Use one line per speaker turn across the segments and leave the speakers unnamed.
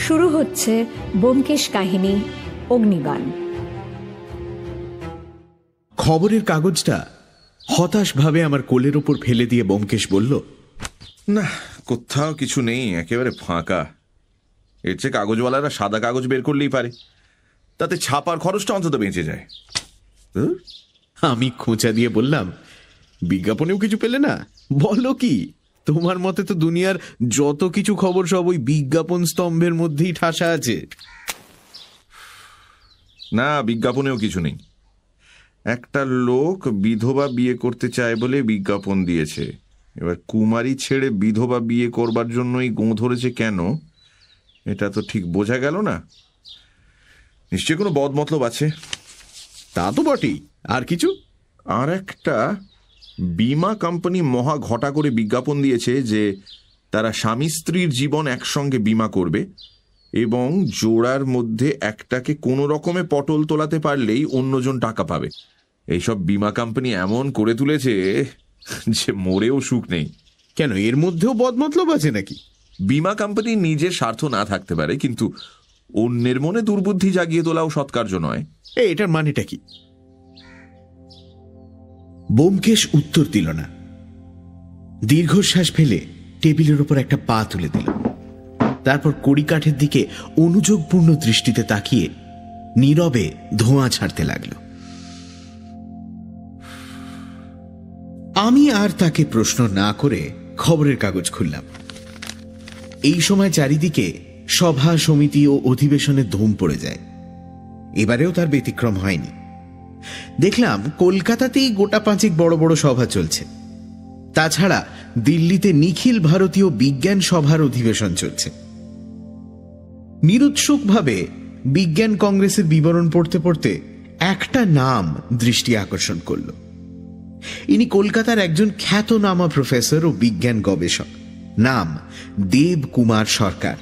শুরু হচ্ছে ব্যোমকেশ কাহিনী অগ্নিবাণ।
খবরের কাগজটা হতাশভাবে আমার কোলের ওপর ফেলে দিয়ে ব্যোমকেশ বলল,
না, কোথাও কিছু নেই, একেবারে ফাঁকা। এর চেয়ে কাগজওয়ালারা সাদা কাগজ বের করলেই পারে, তাতে ছাপার খরচটা অন্তত বেঁচে যায়।
আমি খোঁচা দিয়ে বললাম, বিজ্ঞাপনেও কিছু পেলে না? বলো কি, তোমার মতে তো দুনিয়ার যত কিছু খবর সব ওই বিজ্ঞাপন স্তম্ভের মধ্যেই ঠাসা আছে।
না, বিজ্ঞাপনেও কিছু নেই। একটা লোক বিধবা বিয়ে করতে চায় বলে বিজ্ঞাপন দিয়েছে। এবার কুমারী ছেড়ে বিধবা বিয়ে করবার জন্যই গোঁ ধরেছে কেন, এটা তো ঠিক বোঝা গেল না। নিশ্চয়ই কোনো বদমতলব আছে।
তা তো বটেই। আর কিছু?
আর একটা বীমা কোম্পানি মহা ঘটা করে বিজ্ঞাপন দিয়েছে যে তারা স্বামী স্ত্রীর জীবন একসঙ্গে বীমা করবে এবং জোড়ার মধ্যে একটাকে কোনো রকমে পটল তোলাতে পারলেই অন্যজন টাকা পাবে। এইসব বীমা কোম্পানি এমন করে তুলেছে যে মরেও সুখ নেই।
কেন, এর মধ্যেও বদমতলব আছে নাকি?
বীমা কোম্পানি নিজের স্বার্থ না থাকতে পারে, কিন্তু অন্যের মনে দুর্বুদ্ধি জাগিয়ে তোলাও সৎকার্য নয়।
এটার মানেটা কি? ব্যোমকেশ উত্তর দিল না। দীর্ঘশ্বাস ফেলে টেবিলের উপর একটা পা তুলে দিল। তারপর কড়িকাঠের দিকে অনুযোগপূর্ণ দৃষ্টিতে তাকিয়ে নীরবে ধোঁয়া ছাড়তে লাগল। আমি আর তাকে প্রশ্ন না করে খবরের কাগজ খুললাম। এই সময় চারিদিকে সভা সমিতি ও অধিবেশনের ধুম পড়ে যায়। এবারেও তার ব্যতিক্রম হয়নি। দেখলাম কলকাতাতেই গোটা পাঁচেক বড় বড় সভা চলছে। তাছাড়া দিল্লিতে নিখিল ভারতীয় বিজ্ঞান সভার অধিবেশন চলছে। নিরুৎসুকভাবে বিজ্ঞান কংগ্রেসের বিবরণ পড়তে পড়তে একটা নাম দৃষ্টি আকর্ষণ করল। ইনি কলকাতার একজন খ্যাতনামা প্রফেসর ও বিজ্ঞান গবেষক, নাম দেব কুমার সরকার।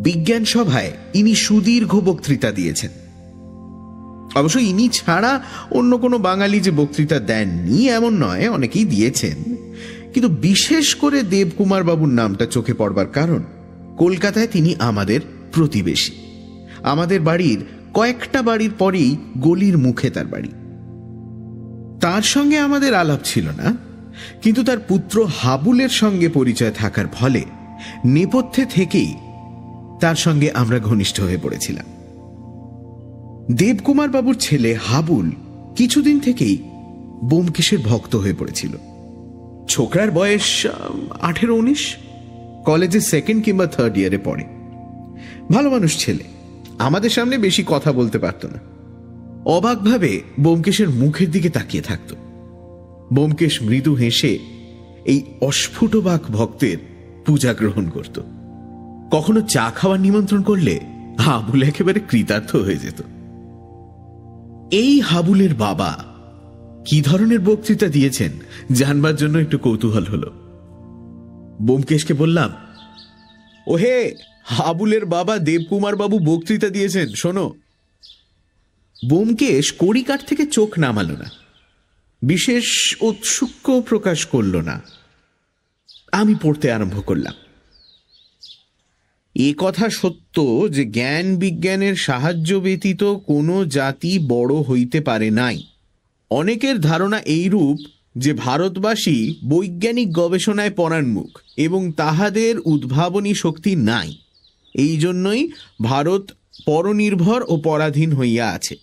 বিজ্ঞান সভায় ইনি সুদীর্ঘ বক্তৃতা দিয়েছেন। অবশ্য ইনি ছাড়া অন্য কোনো বাঙালি যে বক্তৃতা দেননি এমন নয়, অনেকেই দিয়েছেন। কিন্তু বিশেষ করে দেবকুমার বাবুর নামটা চোখে পড়বার কারণ কলকাতায় তিনি আমাদের প্রতিবেশী। আমাদের বাড়ির কয়েকটা বাড়ির পরেই গলির মুখে তার বাড়ি। তার সঙ্গে আমাদের আলাপ ছিল না, কিন্তু তার পুত্র হাবুলের সঙ্গে পরিচয় থাকার ফলে নেপথ্যে থেকেই তার সঙ্গে আমরা ঘনিষ্ঠ হয়ে পড়েছিলাম। দেবকুমার বাবুর ছেলে হাবুল কিছুদিন থেকেই ব্যোমকেশের ভক্ত হয়ে পড়েছিল। ছোকরার বয়স 18-19, কলেজে সেকেন্ড কিংবা থার্ড ইয়ারে পড়ে। ভালো মানুষ ছেলে, আমাদের সামনে বেশি কথা বলতে পারত না। অবাকভাবে ব্যোমকেশের মুখের দিকে তাকিয়ে থাকত। ব্যোমকেশ মৃদু হেসে এই অস্ফুটবাক ভক্তের পূজা গ্রহণ করত। কখনো চা খাওয়ার নিমন্ত্রণ করলে হাবুল একেবারে কৃতার্থ হয়ে যেত। এই হাবুলের বাবা কি ধরনের বক্তৃতা দিয়েছেন জানবার জন্য একটু কৌতূহল হলো। ব্যোমকেশকে বললাম, ওহে, হাবুলের বাবা দেবকুমার বাবু বক্তৃতা দিয়েছেন, শোনো। ব্যোমকেশ কড়িকাঠ থেকে চোখ নামালো না, বিশেষ ঔৎসুক্য প্রকাশ করল না। আমি পড়তে আরম্ভ করলাম। এ কথা সত্য যে জ্ঞান বিজ্ঞানের সাহায্য ব্যতীত কোনো জাতি বড় হইতে পারে নাই। অনেকের ধারণা এইরূপ যে ভারতবাসী বৈজ্ঞানিক গবেষণায় পরাঙ্মুখ এবং তাহাদের উদ্ভাবনী শক্তি নাই। এই জন্যই ভারত পরনির্ভর ও পরাধীন হইয়া আছে।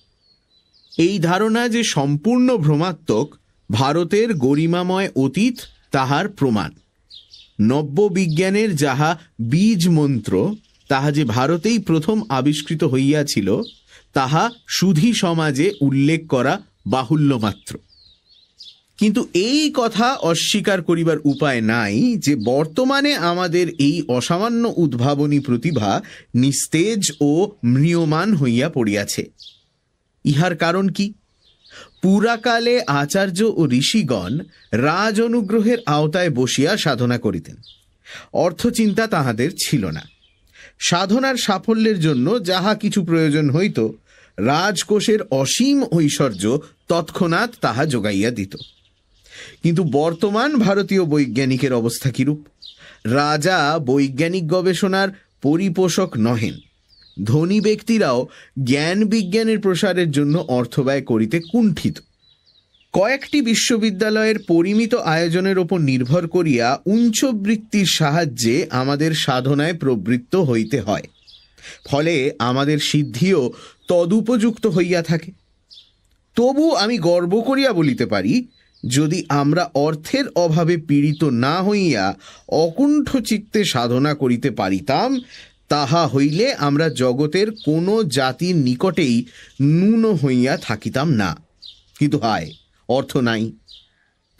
এই ধারণা যে সম্পূর্ণ ভ্রমাত্মক, ভারতের গরিমাময় অতীত তাহার প্রমাণ। নব্য বিজ্ঞানের যাহা বীজ মন্ত্র, তাহা যে ভারতেই প্রথম আবিষ্কৃত হইয়াছিল, তাহা সুধী সমাজে উল্লেখ করা বাহুল্য মাত্র। কিন্তু এই কথা অস্বীকার করিবার উপায় নাই যে বর্তমানে আমাদের এই অসামান্য উদ্ভাবনী প্রতিভা নিস্তেজ ও ম্রিয়মান হইয়া পড়িয়াছে। ইহার কারণ কি? পুরাকালে আচার্য ও ঋষিগণ রাজ অনুগ্রহের আওতায় বসিয়া সাধনা করিতেন। অর্থচিন্তা তাহাদের ছিল না। সাধনার সাফল্যের জন্য যাহা কিছু প্রয়োজন হইত, রাজকোষের অসীম ঐশ্বর্য তৎক্ষণাৎ তাহা যোগাইয়া দিত। কিন্তু বর্তমান ভারতীয় বৈজ্ঞানিকের অবস্থা কিরূপ? রাজা বৈজ্ঞানিক গবেষণার পরিপোষক নহেন। ধনী ব্যক্তিরাও জ্ঞান বিজ্ঞানের প্রসারের জন্য অর্থ ব্যয় করিতে কুণ্ঠিত। কয়েকটি বিশ্ববিদ্যালয়ের পরিমিত আয়োজনের ওপর নির্ভর করিয়া উচ্চবৃত্তির সাহায্যে আমাদের সাধনায় প্রবৃত্ত হইতে হয়। ফলে আমাদের সিদ্ধিও তদুপযুক্ত হইয়া থাকে। তবু আমি গর্ব করিয়া বলিতে পারি, যদি আমরা অর্থের অভাবে পীড়িত না হইয়া অকুণ্ঠ চিত্তে সাধনা করিতে পারিতাম, তাহা হইলে আমরা জগতের কোনো জাতির নিকটেই ন্যূন হইয়া থাকিতাম না। কিন্তু হায়, অর্থ নাই।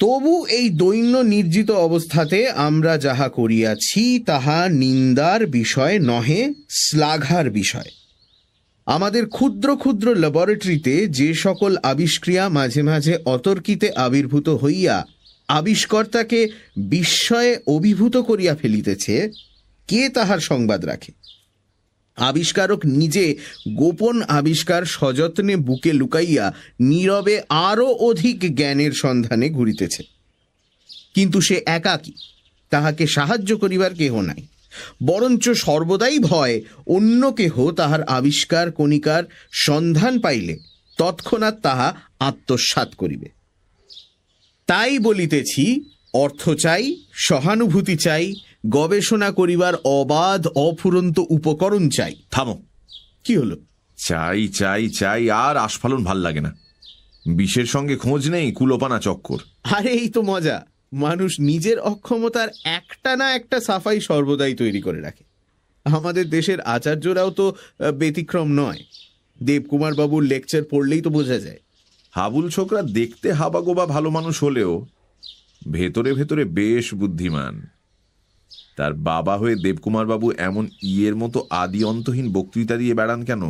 তবু এই দৈন্য নির্জিত অবস্থাতে আমরা যাহা করিয়াছি তাহা নিন্দার বিষয় নহে, শ্লাঘার বিষয়। আমাদের ক্ষুদ্র ক্ষুদ্র ল্যাবরেটরিতে যে সকল আবিষ্ক্রিয়া মাঝে মাঝে অতর্কিতে আবির্ভূত হইয়া আবিষ্কর্তাকে বিস্ময়ে অভিভূত করিয়া ফেলিতেছে, কে তাহার সংবাদ রাখে? আবিষ্কারক নিজে গোপন আবিষ্কার সযত্নে বুকে লুকাইয়া নীরবে আরও অধিক জ্ঞানের সন্ধানে ঘুরিতেছে। কিন্তু সে একাকী, তাহাকে সাহায্য করিবার কেহ নাই। বরঞ্চ সর্বদাই ভয় অন্য কেহ তাহার আবিষ্কার কণিকার সন্ধান পাইলে তৎক্ষণাৎ তাহা আত্মসাৎ করিবে। তাই বলিতেছি, অর্থ চাই, সহানুভূতি চাই, গবেষণা করিবার অবাধ অফুরন্ত উপকরণ চাই।
থামো।
কি হলো?
চাই চাই চাই আর আস্ফালন ভাল লাগে না। বিষের সঙ্গে খোঁজ নেই, কুলোপানা চক্কর।
আরে এই তো মজা। মানুষ নিজের অক্ষমতার একটা না একটা সাফাই সর্বদাই তৈরি করে রাখে। আমাদের দেশের আচার্যরাও তো ব্যতিক্রম নয়। দেবকুমার বাবুর লেকচার পড়লেই তো বোঝা যায়।
হাবুল ছোকরা দেখতে হাবাগোবা ভালো মানুষ হলেও ভেতরে ভেতরে বেশ বুদ্ধিমান। তার বাবা হয়ে দেবকুমার বাবু এমন ইয়ের মতো আদি অন্তহীন বক্তৃতা দিয়ে বেড়ান কেন,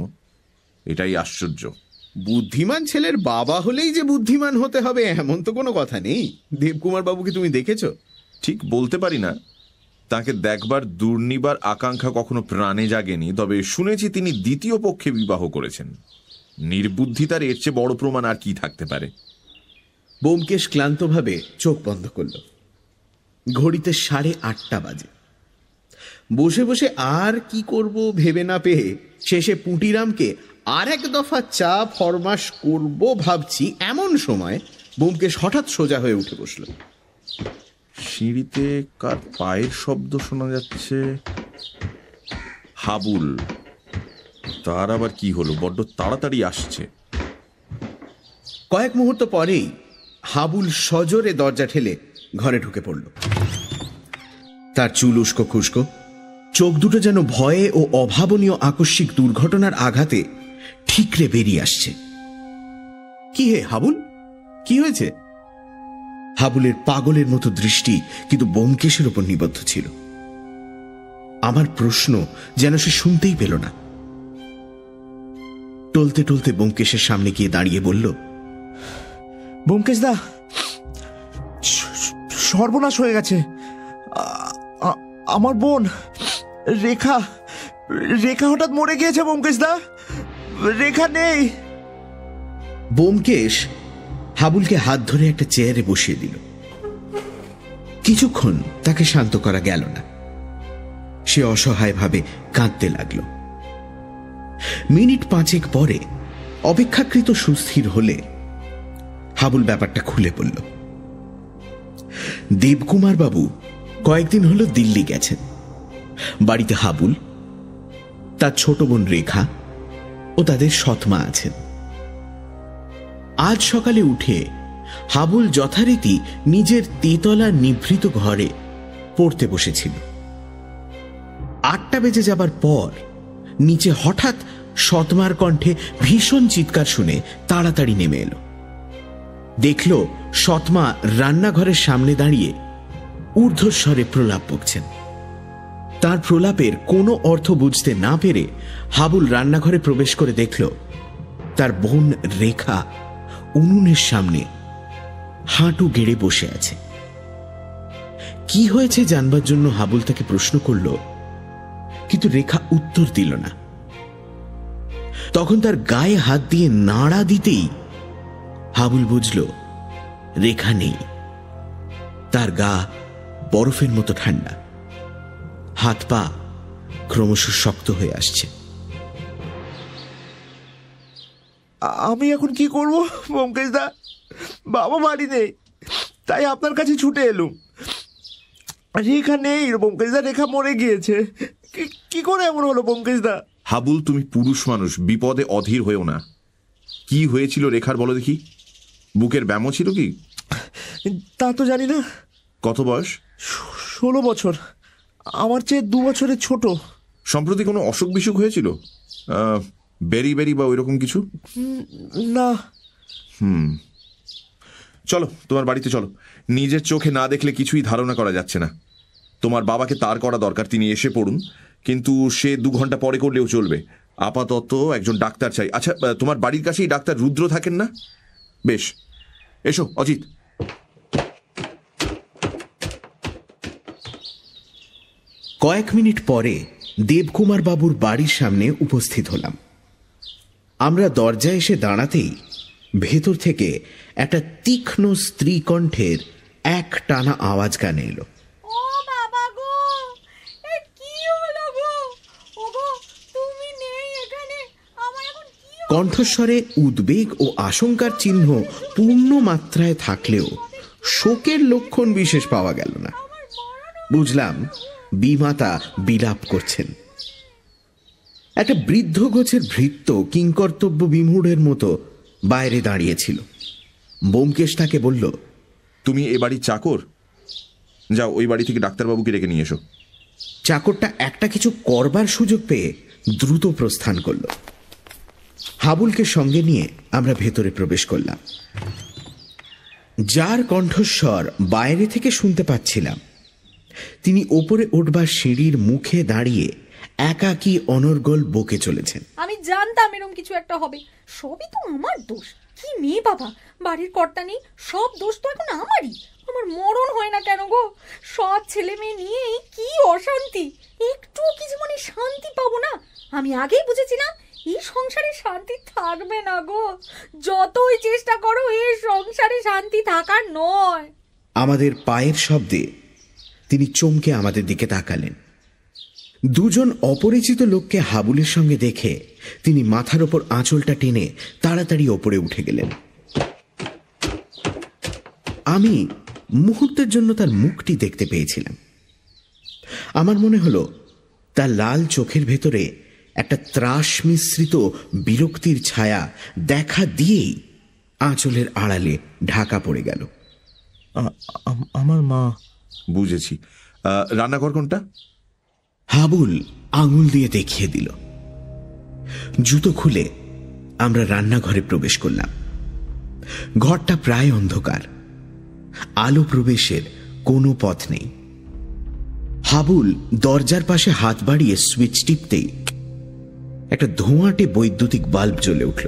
এটাই আশ্চর্য।
বুদ্ধিমান ছেলের বাবা হলেই যে বুদ্ধিমান হতে হবে এমন তো কোনো কথা নেই। দেবকুমার বাবুকে তুমি দেখেছো?
ঠিক বলতে পারি না। তাকে দেখবার দুর্নিবার আকাঙ্ক্ষা কখনো প্রাণে জাগেনি, তবে শুনেছি তিনি দ্বিতীয় পক্ষে বিবাহ করেছেন। নির্বুদ্ধিতার এর চেয়ে বড় প্রমাণ আর কি থাকতে পারে?
ব্যোমকেশ ক্লান্তভাবে চোখ বন্ধ করল। ঘড়িতে 8:30 বাজে। বসে বসে আর কি করব ভেবে না পেয়ে শেষে পুঁটিরামকে আর এক দফা চা ফরমাস করব ভাবছি, এমন সময় ব্যোমকেশ হঠাৎ সোজা হয়ে উঠে বসল।
সিঁড়িতে কার পায়ের শব্দ শোনা যাচ্ছে। হাবুল। তার আবার কি হলো? বড্ড তাড়াতাড়ি আসছে।
কয়েক মুহূর্ত পরেই হাবুল সজোরে দরজা ঠেলে ঘরে ঢুকে পড়ল। তার চুল উস্কো খুস্কো, চোখ দুটো যেন ভয়ে ও অভাবনীয় আকস্মিক দুর্ঘটনার আঘাতে ঠিকরে বেরিয়ে আসছে। কি হে হাবুল, কি হয়েছে? হাবুলের পাগলের মতো দৃষ্টি কিন্তু ব্যোমকেশের উপর নিবদ্ধ ছিল। আমার প্রশ্ন যেন সে শুনতেই পেল না। টলতে টলতে ব্যোমকেশের সামনে গিয়ে দাঁড়িয়ে বলল,
ব্যোমকেশ দা, সর্বনাশ হয়ে গেছে। আমার বোন রেখা রেখা হঠাৎ মরে গিয়েছে। ব্যোমকেশ দা, রেখা নেই।
ব্যোমকেশ হাবুলকে হাত ধরে একটা চেয়ারে বসিয়ে দিল। কিছুক্ষণ তাকে শান্ত করা গেল না। সে অসহায়ভাবে কাঁদতে লাগল। মিনিট 5 পরে অপেক্ষাকৃত সুস্থির হলে হাবুল ব্যাপারটা খুলে বলল। দেবকুমার বাবু কয়েকদিন হলো দিল্লি গেছেন। বাড়িতে হাবুল, তার ছোট বোন রেখা ও তাদের সৎমা আছেন। আজ সকালে উঠে হাবুল যথারীতি নিজের তেতলা নিভৃত ঘরে পড়তে বসেছিল। 8টা বেজে যাবার পর নিচে হঠাৎ সৎমার কণ্ঠে ভীষণ চিৎকার শুনে তাড়াতাড়ি নেমে এলো। দেখল সৎমা রান্নাঘরের সামনে দাঁড়িয়ে ঊর্ধ্বস্বরে প্রলাপ বকছেন। তার প্রলাপের কোনো অর্থ বুঝতে না পেরে হাবুল রান্নাঘরে প্রবেশ করে দেখল তার বোন রেখা উনুনের সামনে হাঁটু গেড়ে বসে আছে। কি হয়েছে জানবার জন্য হাবুল তাকে প্রশ্ন করল, কিন্তু রেখা উত্তর দিল না। তখন তার গায়ে হাত দিয়ে নাড়া দিতেই হাবুল বুঝল রেখা নেই। তার গা বরফের মতো ঠান্ডা, হাত পা ক্রমশ শক্ত হয়ে আসছে।
আমি এখন কি করব ব্যোমকেশ দা? বাবা বাড়ি নেই, তাই আপনার কাছে ছুটে এলুম। রেখা নেই ব্যোমকেশ দা, রেখা মরে গিয়েছে। কি করে এমন হলো ব্যোমকেশ দা?
হাবুল, তুমি পুরুষ মানুষ, বিপদে অধীর হয়েও না। কি হয়েছিল রেখার বলো দেখি? বুকের ব্যামো ছিল কি?
তা তো জানি না।
কত বয়স?
16 বছর, আমার চেয়ে 2 বছরের ছোট।
সম্প্রতি কোনো অসুখ বিসুখ হয়েছিল? বেরি বেরি বা ওইরকম কিছু?
না।
চলো তোমার বাড়িতে চলো। নিজের চোখে না দেখলে কিছুই ধারণা করা যাচ্ছে না। তোমার বাবাকে তার করা দরকার, তিনি এসে পড়ুন, কিন্তু সে 2 ঘন্টা পরে করলেও চলবে। আপাতত একজন ডাক্তার চাই। আচ্ছা, তোমার বাড়ির কাছেই ডাক্তার রুদ্র থাকেন না? বেশ, এসো অজিত।
কয়েক মিনিট পরে দেবকুমার বাবুর বাড়ির সামনে উপস্থিত হলাম। আমরা দরজায় এসে দাঁড়াতেই ভেতর থেকে একটা তীক্ষ্ণ স্ত্রী কণ্ঠের এক টানা আওয়াজ কানে এলো।
ও বাবা গো, এ কি হলো গো? ওগো, তুমি নেই এখানে, আমার এখন কি হবে?
কণ্ঠস্বরে উদ্বেগ ও আশঙ্কার চিহ্ন পূর্ণ মাত্রায় থাকলেও শোকের লক্ষণ বিশেষ পাওয়া গেল না। বুঝলাম বিমাতা বিলাপ করছেন। একটা বৃদ্ধ গোছের ভৃত্য কিংকর্তব্য বিমূঢ়ের মতো বাইরে দাঁড়িয়েছিল। ব্যোমকেশ তাকে বলল,
তুমি এ বাড়ির চাকর? যাও, ওই বাড়ি থেকে ডাক্তারবাবুকে ডেকে নিয়ে এসো।
চাকরটা একটা কিছু করবার সুযোগ পেয়ে দ্রুত প্রস্থান করল। হাবুলকে সঙ্গে নিয়ে আমরা ভেতরে প্রবেশ করলাম। যার কণ্ঠস্বর বাইরে থেকে শুনতে পাচ্ছিলাম, তিনি ওপরে উঠবার সিঁড়ির মুখে দাঁড়িয়ে একাকী অনর্গল বকে চলেছেন।
আমি জানতাম এরকম কিছু একটা হবে। সবই তো আমার দোষ। কি মেয়ে বাবা, বাড়ির কর্তা নেই, সব দোষ তো এখন আমারই। আমার মরণ হয় না কেন গো? সব ছেলে মেয়ে নিয়ে কি অশান্তি, একটু কি জীবনে শান্তি পাবো না? আমি আগেই বুঝেছিলাম এই সংসারে শান্তি থাকবে না গো। যতই চেষ্টা করো এই সংসারে শান্তি থাকার নয়।
আমাদের পায়ের শব্দে তিনি চমকে আমাদের দিকে তাকালেন। দুজন অপরিচিত লোককে হাবুলের সঙ্গে দেখে তিনি মাথার ওপর আঁচলটা টেনে তাড়াতাড়ি ওপরে উঠে গেলেন। আমি মুহূর্তের জন্য তার মুখটি দেখতে পেয়েছিলাম। আমার মনে হলো তার লাল চোখের ভেতরে একটা ত্রাস মিশ্রিত বিরক্তির ছায়া দেখা দিয়েই আঁচলের আড়ালে ঢাকা পড়ে গেল।
আমার মা।
বুঝেছি। রান্নাঘর কোনটা?
হাবুল আঙুল দিয়ে দেখিয়ে দিল। জুতো খুলে আমরা রান্নাঘরে প্রবেশ করলাম। ঘরটা প্রায় অন্ধকার, আলো প্রবেশের কোনো পথ নেই। হাবুল দরজার পাশে হাত বাড়িয়ে সুইচ টিপতেই একটা ধোঁয়াটে বৈদ্যুতিক বাল্ব জ্বলে উঠল।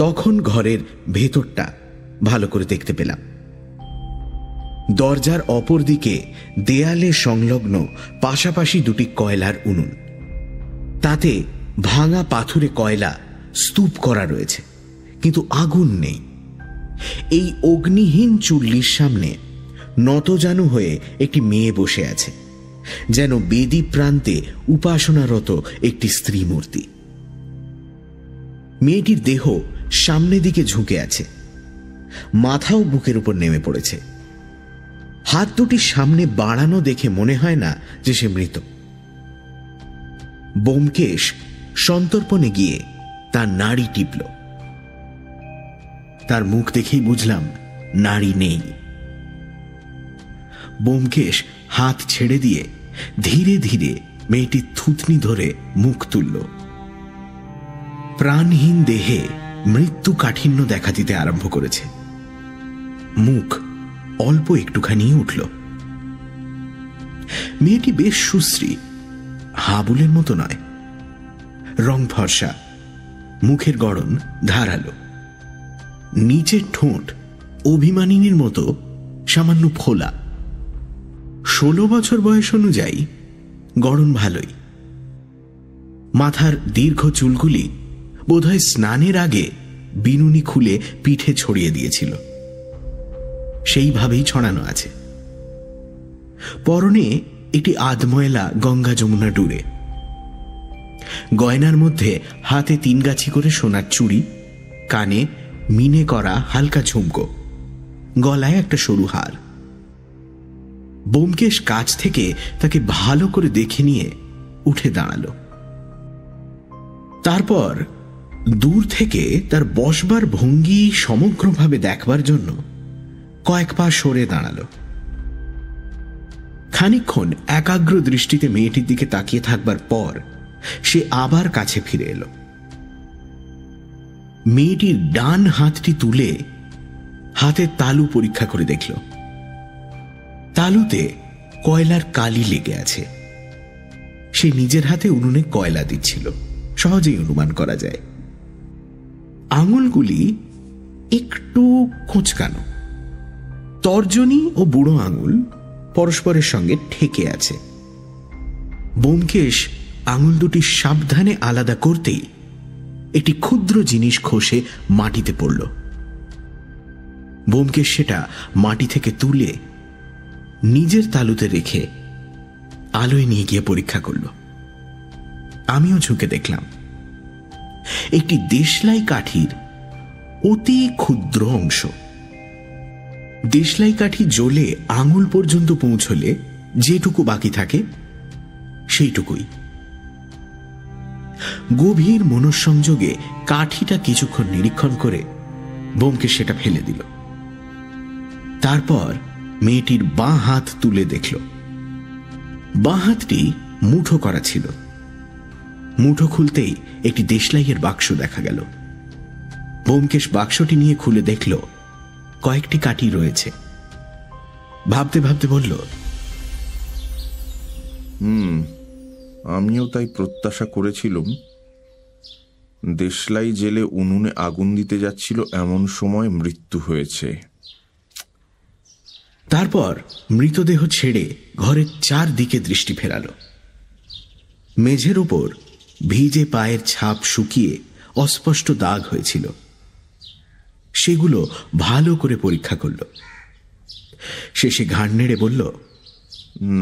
তখন ঘরের ভেতরটা ভালো করে দেখতে পেলাম। দরজার অপর দিকে দেয়ালে সংলগ্ন পাশাপাশি দুটি কয়লার উনুন, তাতে ভাঙা পাথুরে কয়লা স্তূপ করা রয়েছে, কিন্তু আগুন নেই। এই অগ্নিহীন চুল্লির সামনে নতজানু হয়ে একটি মেয়ে বসে আছে, যেন বেদি প্রান্তে উপাসনারত একটি স্ত্রী মূর্তি। মেয়েটির দেহ সামনের দিকে ঝুঁকে আছে, মাথাও বুকের উপর নেমে পড়েছে। হাত দুটি সামনে বাড়ানো দেখে মনে হয় না যে সে মৃত। ব্যোমকেশ সন্তর্পণে গিয়ে তার নাড়ি টিপল। তার মুখ দেখেই বুঝলাম নাড়ি নেই। ব্যোমকেশ হাত ছেড়ে দিয়ে ধীরে ধীরে মেয়েটির থুতনি ধরে মুখ তুলল। প্রাণহীন দেহে মৃত্যু কাঠিন্য দেখা দিতে আরম্ভ করেছে। মুখ অল্প একটুখানি উঠল। মেয়েটি বেশ সুশ্রী, হাবুলের মতো নয়। রং ফর্সা, মুখের গড়ন ধারালো, নিচের ঠোঁট অভিমানিনীর মতো সামান্য ফোলা। 16 বছর বয়স অনুযায়ী গড়ন ভালোই। মাথার দীর্ঘ চুলগুলি বোধহয় স্নানের আগে বিনুনি খুলে পিঠে ছড়িয়ে দিয়েছিল, সেইভাবেই ছড়ানো আছে। পরনে একটি আধময়লা গঙ্গা যমুনা ডুরে। গয়নার মধ্যে হাতে 3 গাছি করে সোনার চুড়ি, কানে মিনে করা হালকা ঝুমকো, গলায় একটা সরু হার। ব্যোমকেশ কাছ থেকে তাকে ভালো করে দেখে নিয়ে উঠে দাঁড়ালো। তারপর দূর থেকে তার বসবার ভঙ্গি সমগ্রভাবে দেখবার জন্য কয়েক পা সরে দাঁড়ালো। খানিকক্ষণ একাগ্র দৃষ্টিতে মেয়েটির দিকে তাকিয়ে থাকবার পর সে আবার কাছে ফিরে এলো। মেয়েটির ডান হাতটি তুলে হাতের তালু পরীক্ষা করে দেখল। তালুতে কয়লার কালি লেগে আছে। সে নিজের হাতে উনুনে কয়লা দিচ্ছিল, সহজেই অনুমান করা যায়। আঙুলগুলি একটু কোঁচকানো, তর্জনী ও বুড়ো আঙুল পরস্পরের সঙ্গে ঠেকে আছে। ব্যোমকেশ আঙুল দুটি সাবধানে আলাদা করতেই একটি ক্ষুদ্র জিনিস খসে মাটিতে পড়ল। ব্যোমকেশ সেটা মাটি থেকে তুলে নিজের তালুতে রেখে আলোয় নিয়ে গিয়ে পরীক্ষা করল। আমিও ঝুঁকে দেখলাম একটি দেশলাই কাঠির অতি ক্ষুদ্র অংশ। দেশলাই কাঠি জ্বলে আঙুল পর্যন্ত পৌঁছলে যেটুকু বাকি থাকে সেইটুকুই। গভীর মনঃসংযোগে কাঠিটা কিছুক্ষণ নিরীক্ষণ করে ব্যোমকেশ সেটা ফেলে দিল। তারপর মেয়েটির বাঁ হাত তুলে দেখল। বাঁ হাতটি মুঠো করা ছিল। মুঠো খুলতেই একটি দেশলাইয়ের বাক্স দেখা গেল। ব্যোমকেশ বাক্সটি নিয়ে খুলে দেখল কয়েকটি কাঠি রয়েছে। ভাবতে ভাবতে বলল,
আমিও তাই প্রত্যাশা করেছিলাম। দেশলাই জেলে উনুনে আগুন দিতে যাচ্ছিল, এমন সময় মৃত্যু হয়েছে।
তারপর মৃতদেহ ছেড়ে ঘরের চারদিকে দৃষ্টি ফেরাল। মেঝের উপর ভিজে পায়ের ছাপ শুকিয়ে অস্পষ্ট দাগ হয়েছিল। সেগুলো ভালো করে পরীক্ষা করল। শেষে ঘাড় নেড়ে বলল,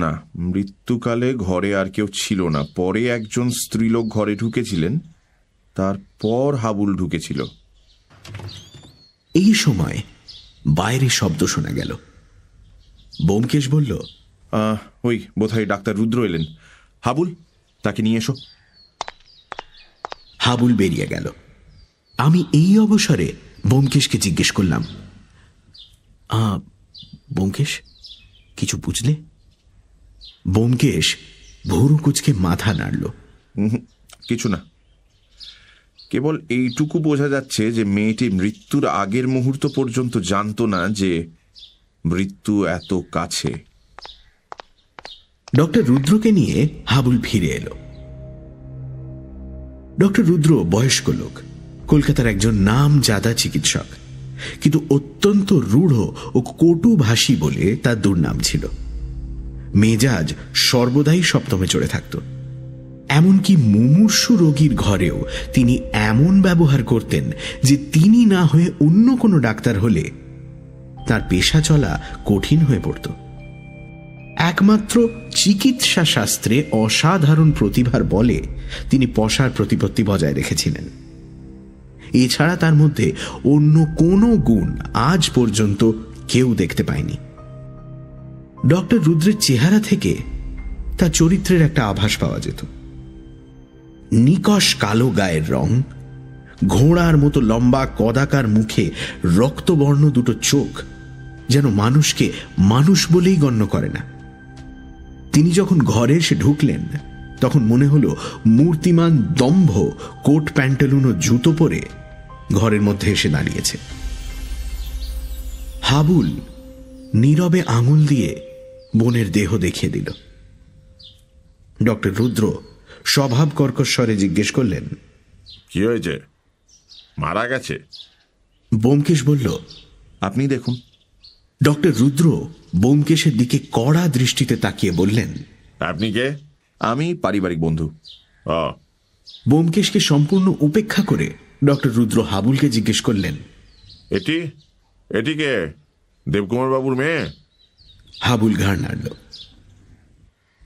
না, মৃত্যুকালে ঘরে আর কেউ ছিল না। পরে একজন স্ত্রীলোক ঘরে ঢুকেছিলেন, তারপর হাবুল ঢুকেছিল।
এই সময় বাইরে শব্দ শোনা গেল। ব্যোমকেশ বলল,
ওই বোধহয় ডাক্তার রুদ্র এলেন। হাবুল, তাকে নিয়ে এসো।
হাবুল বেরিয়ে গেল। আমি এই অবসরে ব্যোমকেশকে জিজ্ঞেস করলাম, ব্যোমকেশ, কিছু বুঝলে? ব্যোমকেশ ভুরু কুঁচকে মাথা নাড়ল।
কিছু না, কেবল এইটুকু বোঝা যাচ্ছে যে মেয়েটি মৃত্যুর আগের মুহূর্ত পর্যন্ত জানত না যে মৃত্যু এত কাছে।
ডক্টর রুদ্রকে নিয়ে হাবুল ফিরে এলো। ডক্টর রুদ্র বয়স্ক লোক, কলকাতার একজন নামজাদা চিকিৎসক, কিন্তু অত্যন্ত রূঢ় ও কটুভাষী বলে তার দুর্নাম ছিল। মেজাজ সর্বদাই সপ্তমে চড়ে থাকত। এমনকি মুমূর্ষু রোগীর ঘরেও তিনি এমন ব্যবহার করতেন যে তিনি না হয়ে অন্য কোনো ডাক্তার হলে তার পেশা চলা কঠিন হয়ে পড়ত। একমাত্র চিকিৎসা শাস্ত্রে অসাধারণ প্রতিভার বলে তিনি পশার প্রতিপত্তি বজায় রেখেছিলেন। এছাড়া তার মধ্যে অন্য কোনো গুণ আজ পর্যন্ত কেউ দেখতে পায়নি। ডক্টর রুদ্রের চেহারা থেকে তার চরিত্রের একটা আভাস পাওয়া যেত। নিকষ কালো গায়ের রং, ঘোড়ার মতো লম্বা কদাকার মুখে রক্তবর্ণ দুটো চোখ যেন মানুষকে মানুষ বলেই গণ্য করে না। তিনি যখন ঘরে এসে ঢুকলেন তখন মনে হলো মূর্তিমান দম্ভ কোট প্যান্টালুন ও জুতো পরে ঘরের মধ্যে এসে দাঁড়িয়েছে। হাবুল নীরবে আঙুল দিয়ে বোনের দেহ দেখিয়ে দিল। ডক্টর রুদ্র স্বভাব কর্কশ্বরে জিজ্ঞেস করলেন,
কি হয়েছে? মারা গেছে?
ব্যোমকেশ বলল,
আপনি দেখুন।
ডক্টর রুদ্র ব্যোমকেশের দিকে কড়া দৃষ্টিতে তাকিয়ে বললেন,
আপনি কে? আমি পারিবারিক বন্ধু।
ব্যোমকেশকে সম্পূর্ণ উপেক্ষা করে ডক্টর রুদ্র হাবুলকে জিজ্ঞেস করলেন,
এটি কে? দেবকুমার বাবুর মেয়ে?
হাবুল ঘাড় নাড়ল।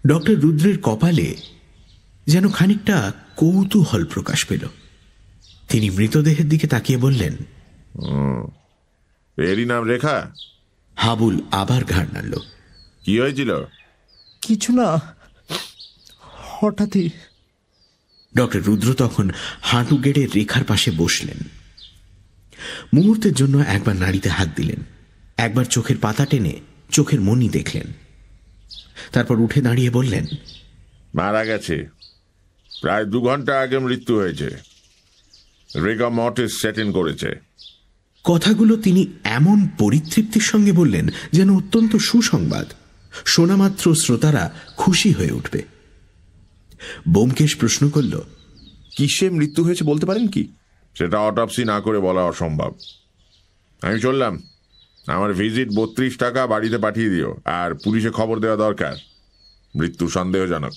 ডক্টর রুদ্রের কপালে যেন খানিকটা কৌতূহল প্রকাশ পেল। তিনি মৃতদেহের দিকে তাকিয়ে বললেন,
এরই নাম রেখা?
হাবুল আবার ঘাড় নাড়ল।
কি হয়েছিল?
কিছু না, হঠাৎই।
ডক্টর রুদ্র তখন হাঁটু গেড়ে রেখার পাশে বসলেন। মুহূর্তের জন্য একবার নাড়িতে হাত দিলেন, একবার চোখের পাতা টেনে চোখের মনি দেখলেন, তারপর উঠে দাঁড়িয়ে বললেন,
মারা গেছে, প্রায় 2 ঘন্টা আগে মৃত্যু হয়েছে। রেখা মর্টিস সেটেন করেছে।
কথাগুলো তিনি এমন পরিতৃপ্তির সঙ্গে বললেন যেন অত্যন্ত সুসংবাদ, শোনামাত্র শ্রোতারা খুশি হয়ে উঠবে। ব্যোমকেশ প্রশ্ন করল,
কিসে মৃত্যু হয়েছে বলতে পারেন কি? সেটা অটপসি না করে বলা অসম্ভব। আমি চললাম, আমার ভিজিট 32 টাকা বাড়িতে পাঠিয়ে দিও, আর পুলিশে খবর দেওয়া দরকার, মৃত্যু সন্দেহজনক।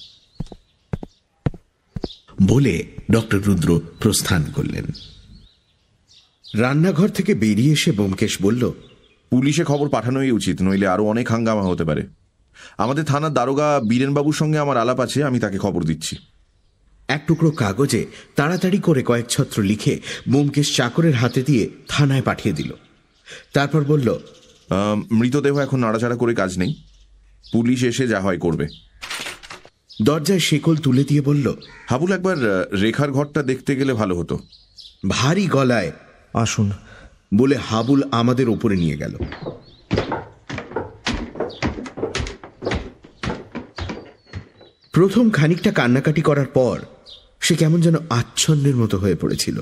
বলে ডক্টর রুদ্র প্রস্থান করলেন। রান্নাঘর থেকে বেরিয়ে এসে ব্যোমকেশ বলল,
পুলিশে খবর পাঠানোই উচিত, নইলে আরো অনেক হাঙ্গামা হতে পারে। আমাদের থানার দারোগা বীরেনবাবুর সঙ্গে আমার আলাপ আছে, আমি তাকে খবর দিচ্ছি।
এক টুকরো কাগজে তাড়াতাড়ি করে কয়েক ছত্র লিখে ব্যোমকেশ চাকরের হাতে দিয়ে থানায় পাঠিয়ে দিল। তারপর বলল,
মৃতদেহ এখন নাড়াচাড়া করে কাজ নেই, পুলিশ এসে যা হয় করবে।
দরজায় শেকল তুলে দিয়ে বলল,
হাবুল, একবার রেখার ঘরটা দেখতে গেলে ভালো হতো।
ভারী গলায়
আসুন
বলে হাবুল আমাদের ওপরে নিয়ে গেল। প্রথম খানিকটা কান্নাকাটি করার পর সে কেমন যেন আচ্ছন্নের মতো হয়ে পড়েছিল।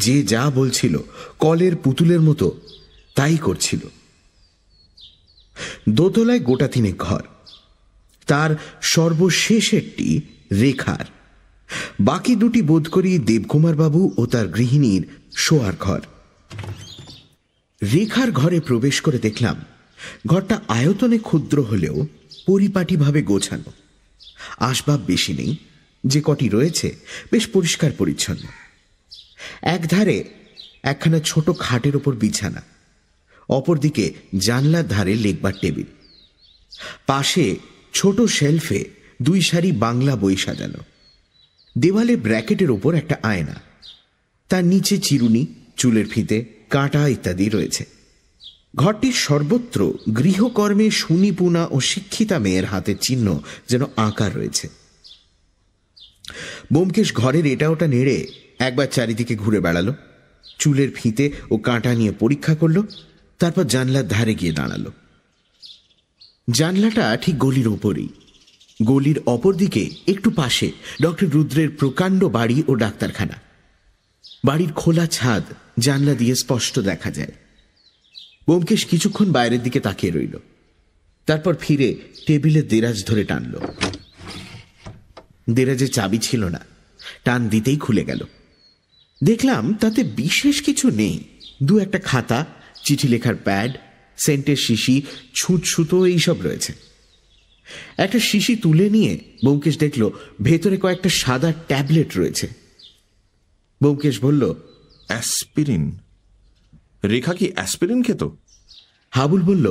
যে যা বলছিল কলের পুতুলের মতো তাই করছিল। দোতলায় গোটা 3 ঘর, তার সর্বশেষেরটি রেখার, বাকি 2টি বোধ করি দেবকুমার বাবু ও তার গৃহিণীর শোয়ার ঘর। রেখার ঘরে প্রবেশ করে দেখলাম ঘরটা আয়তনে ক্ষুদ্র হলেও পরিপাটিভাবে গোছানো। আসবাব বেশি নেই, যে কটি রয়েছে বেশ পরিষ্কার পরিচ্ছন্ন। একধারে একখানা ছোট খাটের ওপর বিছানা, অপরদিকে জানলার ধারে লেখবার টেবিল, পাশে ছোট শেলফে 2 সারি বাংলা বই সাজানো, দেওয়ালে ব্র্যাকেটের ওপর একটা আয়না, তার নিচে চিরুনি, চুলের ফিতে, কাঁটা ইত্যাদি রয়েছে। ঘরটির সর্বত্র গৃহকর্মে সুনিপুণা ও শিক্ষিতা মেয়ের হাতের চিহ্ন যেন আঁকা রয়েছে। ব্যোমকেশ ঘরের এটা ওটা নেড়ে একবার চারিদিকে ঘুরে বেড়ালো, চুলের ফিতে ও কাঁটা নিয়ে পরীক্ষা করল, তারপর জানলার ধারে গিয়ে দাঁড়ালো। জানলাটা ঠিক গলির ওপরেই। গলির অপর দিকে একটু পাশে ডক্টর রুদ্রের প্রকাণ্ড বাড়ি ও ডাক্তারখানা। বাড়ির খোলা ছাদ জানলা দিয়ে স্পষ্ট দেখা যায়। ব্যোমকেশ কিছুক্ষণ বাইরের দিকে তাকিয়ে রইল, তারপর ফিরে টেবিলে দেরাজ ধরে টানল। দেরাজে চাবি ছিল না, টান দিতেই খুলে গেল। দেখলাম তাতে বিশেষ কিছু নেই, 2-1টা খাতা, চিঠি লেখার প্যাড, সেন্টের শিশি, ছুঁচ সুতো এইসব রয়েছে। একটা শিশি তুলে নিয়ে ব্যোমকেশ দেখল ভেতরে কয়েকটা সাদা ট্যাবলেট রয়েছে। ব্যোমকেশ বলল,
অ্যাসপিরিন? রেখা কি অ্যাসপিরিন খেত?
হাবুল বলল,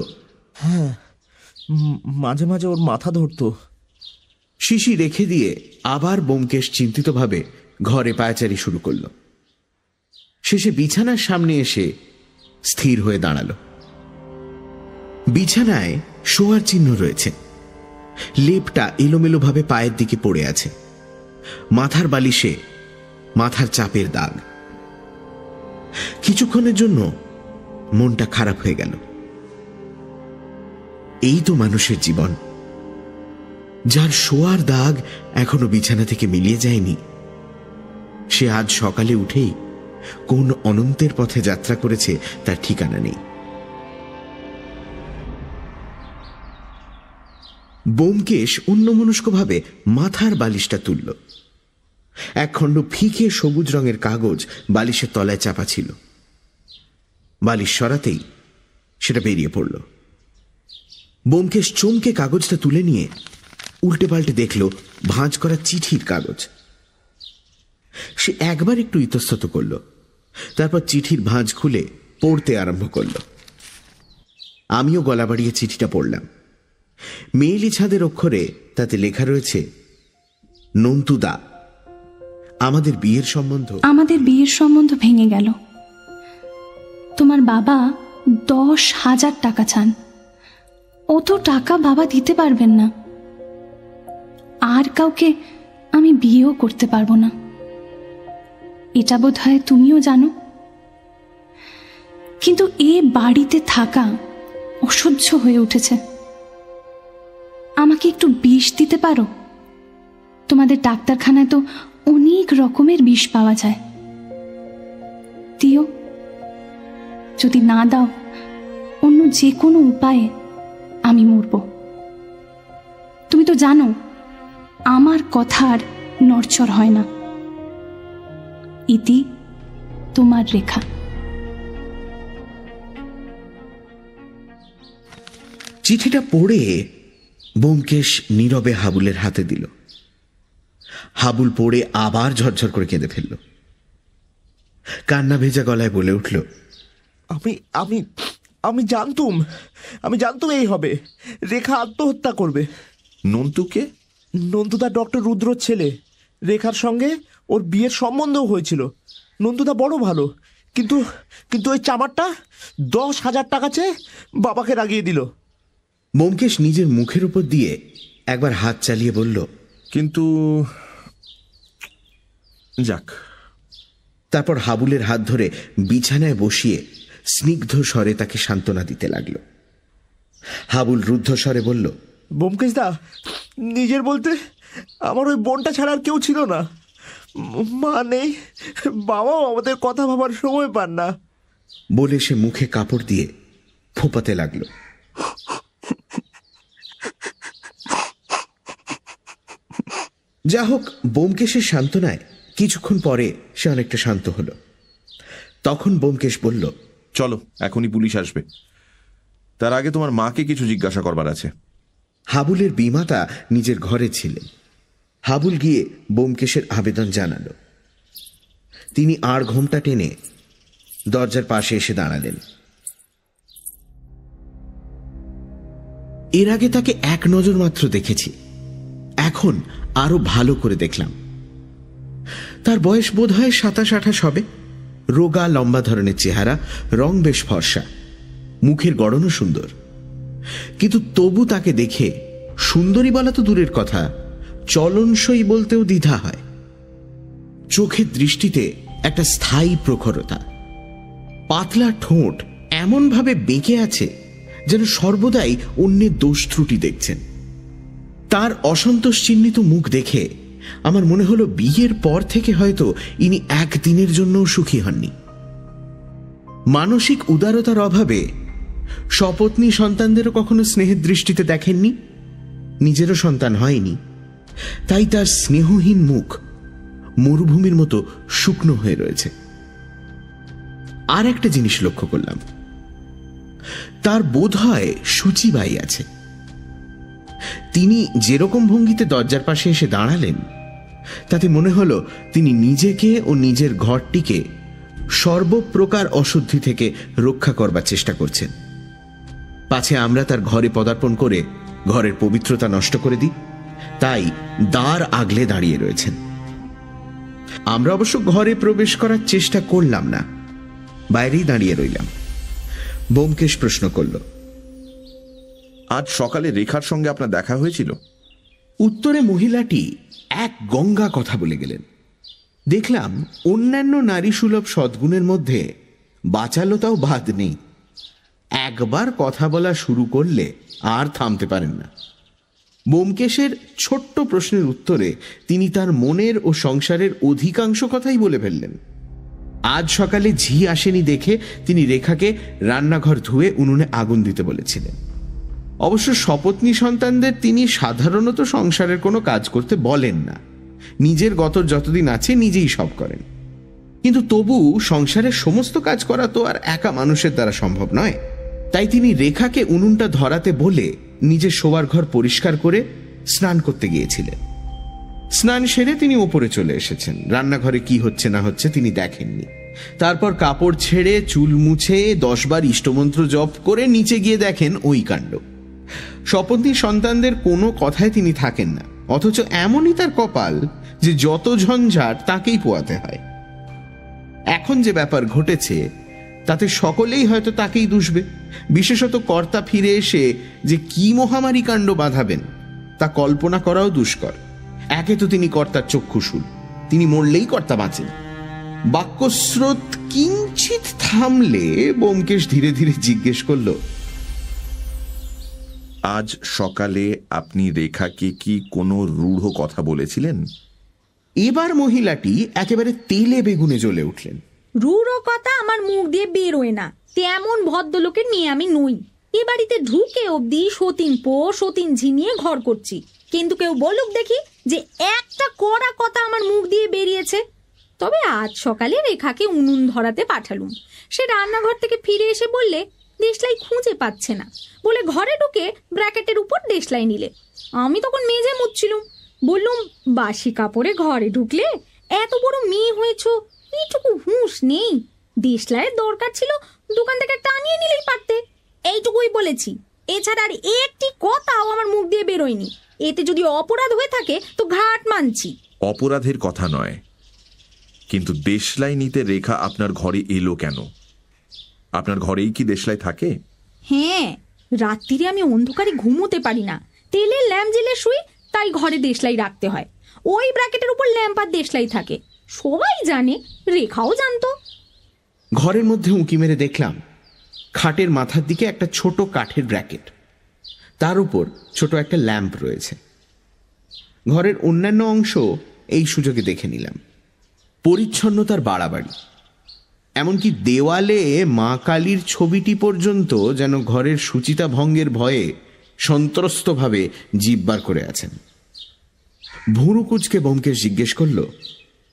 হ্যাঁ, মাঝে মাঝে ওর মাথা ধরতো।
শিশি রেখে দিয়ে আবার ব্যোমকেশ চিন্তিতভাবে ঘরে পায়চারি শুরু করল। শেষে বিছানার সামনে এসে স্থির হয়ে দাঁড়াল। বিছানায় শোয়ার চিহ্ন রয়েছে, লেপটা এলোমেলোভাবে পায়ের দিকে পড়ে আছে, মাথার বালিশে মাথার চাপের দাগ। কিছুক্ষণের জন্য মনটা খারাপ হয়ে গেল। এই তো মানুষের জীবন, যার শোয়ার দাগ এখনো বিছানা থেকে মিলিয়ে যায়নি, সে আজ সকালে উঠেই কোন অনন্তের পথে যাত্রা করেছে তার ঠিকানা নেই। ব্যোমকেশ অন্যমনস্কভাবে মাথার বালিশটা তুলল। একখণ্ড ফিকে সবুজ রঙের কাগজ বালিশের তলায় চাপা ছিল। বালিশ সরাতেই সেটা বেরিয়ে পড়ল। ব্যোমকেশ চমকে কাগজটা তুলে নিয়ে উল্টে পাল্টে দেখল ভাঁজ করা চিঠির কাগজ। সে একবার একটু ইতস্তত করল, তারপর চিঠির ভাঁজ খুলে পড়তে আরম্ভ করল। আমিও গলা বাড়িয়ে চিঠিটা পড়লাম। মেয়েলি ছাদের অক্ষরে তাতে লেখা রয়েছে, নন্তুদা, আমাদের বিয়ের সম্বন্ধ
ভেঙে গেল। তোমার বাবা 10,000 টাকা চান। অত টাকা বাবা দিতে পারবেন না। আর কাউকে আমি বিয়েও করতে পারবো না। এটা বোধ হয় তুমিও জানো। কিন্তু এ বাড়িতে থাকা অসহ্য হয়ে উঠেছে। আমাকে একটু বিষ দিতে পারো? তোমাদের ডাক্তারখানায় তো অনেক রকমের বিষ পাওয়া যায়। দিও। যদি না দাও, অন্য যে কোনো উপায়ে আমি মরব। তুমি তো জানো আমার কথার নড়চড় হয় না। ইতি, তোমার রেখা।
চিঠিটা পড়ে ব্যোমকেশ নীরবে হাবুলের হাতে দিল। হাবুল পড়ে আবার ঝরঝর করে কেঁদে ফেলল। কান্না ভেজা গলায় বলে উঠল,
আমি আমি আমি জানতুম এই হবে। রেখা আত্মহত্যা করবে।
নন্তুকে?
নন্তুদা ডক্টর রুদ্রর ছেলে। রেখার সঙ্গে ওর বিয়ের সম্বন্ধও হয়েছিল। নন্তুদা বড় ভালো, কিন্তু ওই চামারটা 10,000 টাকা চেয়ে বাবাকে রাগিয়ে দিল।
ব্যোমকেশ নিজের মুখের উপর দিয়ে একবার হাত চালিয়ে বলল,
কিন্তু যাক।
তারপর হাবুলের হাত ধরে বিছানায় বসিয়ে স্নিগ্ধ স্বরে তাকে সান্ত্বনা দিতে লাগল। হাবুল রুদ্ধ স্বরে বলল,
ব্যোমকেশদা, নিজের বলতে আমার ওই বোনটা ছাড়া আর কেউ ছিল না। মা নেই, বাবাও আমাদের কথা ভাবার সময় পান না।
বলে সে মুখে কাপড় দিয়ে ফোঁপাতে লাগল। যা হোক, ব্যোমকেশের সান্ত্বনায় কিছুক্ষণ পরে সে অনেকটা শান্ত হল। তখন ব্যোমকেশ বলল,
চলো, এখনই পুলিশ আসবে। তার আগে তোমার মাকে কিছু জিজ্ঞাসা করবার আছে।
হাবুলের বিমাতা নিজের ঘরে ছিলেন। হাবুল গিয়ে ব্যোমকেশের আবেদন জানাল। তিনি আর ঘোমটা টেনে দরজার পাশে এসে দাঁড়ালেন। এর আগে তাকে এক নজর মাত্র দেখেছি, এখন আরো ভালো করে দেখলাম। তার বয়স বোধ হয় 27-28 হবে। রোগা লম্বা ধরনের চেহারা, রং বেশ ফর্সা, মুখের গড়নও সুন্দর। কিন্তু তবু তাকে দেখে সুন্দরী বলা তো দূরের কথা, চলনসই বলতেও দ্বিধা হয়। চোখের দৃষ্টিতে একটা স্থায়ী প্রখরতা। পাতলা ঠোঁট এমনভাবে বেঁকে আছে যেন সর্বদাই অন্যের দোষ ত্রুটি দেখছেন। তার অসন্তোষ চিহ্নিত মুখ দেখে আমার মনে হলো বিয়ের পর থেকে হয়তো ইনি একদিনের জন্যও সুখী হননি। মানসিক উদারতার অভাবে সপত্নী সন্তানদেরও কখনো স্নেহের দৃষ্টিতে দেখেননি, নিজেরও সন্তান হয়নি, তাই তার স্নেহহীন মুখ মরুভূমির মতো শুকনো হয়ে রয়েছে। আর একটা জিনিস লক্ষ্য করলাম, তার বোধ হয় সূচিবাই আছে। তিনি যেরকম ভঙ্গিতে দরজার পাশে এসে দাঁড়ালেন, তাতে মনে হলো তিনি নিজেকে ও নিজের ঘরটিকে সর্বপ্রকার অশুদ্ধি থেকে রক্ষা করবার চেষ্টা করছেন। পাছে আমরা তার ঘরে পদার্পণ করে ঘরের পবিত্রতা নষ্ট করে দিই, তাই দ্বার আগলে দাঁড়িয়ে রয়েছেন। আমরা অবশ্য ঘরে প্রবেশ করার চেষ্টা করলাম না, বাইরেই দাঁড়িয়ে রইলাম। ব্যোমকেশ প্রশ্ন করল,
আজ সকালে রেখার সঙ্গে আপনার দেখা হয়েছিল?
উত্তরে মহিলাটি এক গঙ্গা কথা বলে গেলেন। দেখলাম অন্যান্য নারী সুলভ সদ্গুণের মধ্যে বাচালতাও বাদ নেই। একবার কথা বলা শুরু করলে আর থামতে পারেন না। ব্যোমকেশের ছোট্ট প্রশ্নের উত্তরে তিনি তার মনের ও সংসারের অধিকাংশ কথাই বলে ফেললেন। আজ সকালে ঝি আসেনি দেখে তিনি রেখাকে রান্নাঘর ধুয়ে উনুনে আগুন দিতে বলেছিলেন। অবশ্য সপত্নী সন্তানদের তিনি সাধারণত সংসারের কোনো কাজ করতে বলেন না, নিজের গতর যতদিন আছে নিজেই সব করেন। কিন্তু তবু সংসারের সমস্ত কাজ করা তো আর একা মানুষের দ্বারা সম্ভব নয়। তাই তিনি রেখাকে উনুনটা ধরাতে বলে নিজের শোবার ঘর পরিষ্কার করে স্নান করতে গিয়েছিলেন। স্নান সেরে তিনি ওপরে চলে এসেছেন। রান্নাঘরে কি হচ্ছে না হচ্ছে তিনি দেখেননি। তারপর কাপড় ছেড়ে চুল মুছে 10 বার ইষ্টমন্ত্র জপ করে নিচে গিয়ে দেখেন ওই কাণ্ড। স্বপত্নী সন্তানদের কোনো কথায় তিনি থাকেন না, অথচ এমনই তার কপাল যে যত ঝঞ্ঝাট তাকেই পোয়াতে হয়। এখন যে ব্যাপার ঘটেছে তাতে সকলেই হয়তো তাকেই দুষবে। বিশেষত কর্তা ফিরে এসে যে কি মহামারী কাণ্ড বাঁধাবেন তা কল্পনা করাও দুষ্কর। একে তো তিনি কর্তার চক্ষুশূল, তিনি মরলেই কর্তা বাঁচেন। বাক্যস্রোত কিঞ্চিত থামলে ব্যোমকেশ ধীরে ধীরে জিজ্ঞেস করল,
আজ সকালে আপনি রেখাকে কি কোনো রূঢ় কথা বলেছিলেন?
এবার মহিলাটি একেবারে তেলে বেগুনে জ্বলে উঠলেন।
রূঢ় কথা আমার মুখ দিয়ে বেরোয় না, তেমন ভদ্রলোকের মেয়ে আমি নই। এ বাড়িতে ঢুকে অবধি সতীন পো সতীন ঝিনিয়ে ঘর করছি, কিন্তু কেউ বলুক দেখি যে একটা কড়া কথা আমার মুখ দিয়ে বেরিয়েছে। তবে আজ সকালে রেখাকে উনুন ধরাতে পাঠালুম। সে রান্নাঘর থেকে ফিরে এসে বললে দেশলাই খুঁজে পাচ্ছে না, বলে ঘরে ঢুকে ব্র্যাকেটের উপর দেশলাই নিলে। আমি তখন মেজে মুছছিলুম। বললুম, বাসি কাপড়ে ঘরে ঢুকলে? এত বড় মেয়ে হয়েছ, এইটুকু হুঁশ নেই? দেশলাইয়ের দরকার ছিল দোকান থেকে টানিয়ে নিলেই পারতে। এইটুকুই বলেছি, এছাড়া আর একটি কথাও আমার মুখ দিয়ে বেরোয়নি। এতে যদি অপরাধ হয়ে থাকে তো ঘাট মানছি।
অপরাধের কথা নয়, কিন্তু দেশলাই নিতে রেখা আপনার ঘরে এলো কেন? আপনার ঘরেই কি দেশলাই থাকে?
হ্যাঁ, রাত্রিরে আমি অন্ধকারে ঘুমোতে পারি না, তেলের ল্যাম্প জ্বেলে শুই, তাই ঘরে দেশলাই রাখতে হয়। ওই ব্র্যাকেটের উপর ল্যাম্প আর দেশলাই থাকে, সবাই জানে, রেখাও জানতো।
ঘরের মধ্যে উঁকি মেরে দেখলাম খাটের মাথার দিকে একটা ছোট কাঠের ব্র্যাকেট, তার উপর ছোট একটা ল্যাম্প রয়েছে। ঘরের অন্যান্য অংশ এই সুযোগে দেখে নিলাম। পরিচ্ছন্নতার বাড়াবাড়ি, এমনকি দেওয়ালে মা কালীর ছবিটি পর্যন্ত যেন ঘরের সুচিতা ভঙ্গের ভয়ে সন্ত্রস্তভাবে জিভ বার করে আছেন। ভুরু কুঁচকে ব্যোমকেশ জিজ্ঞেস করল,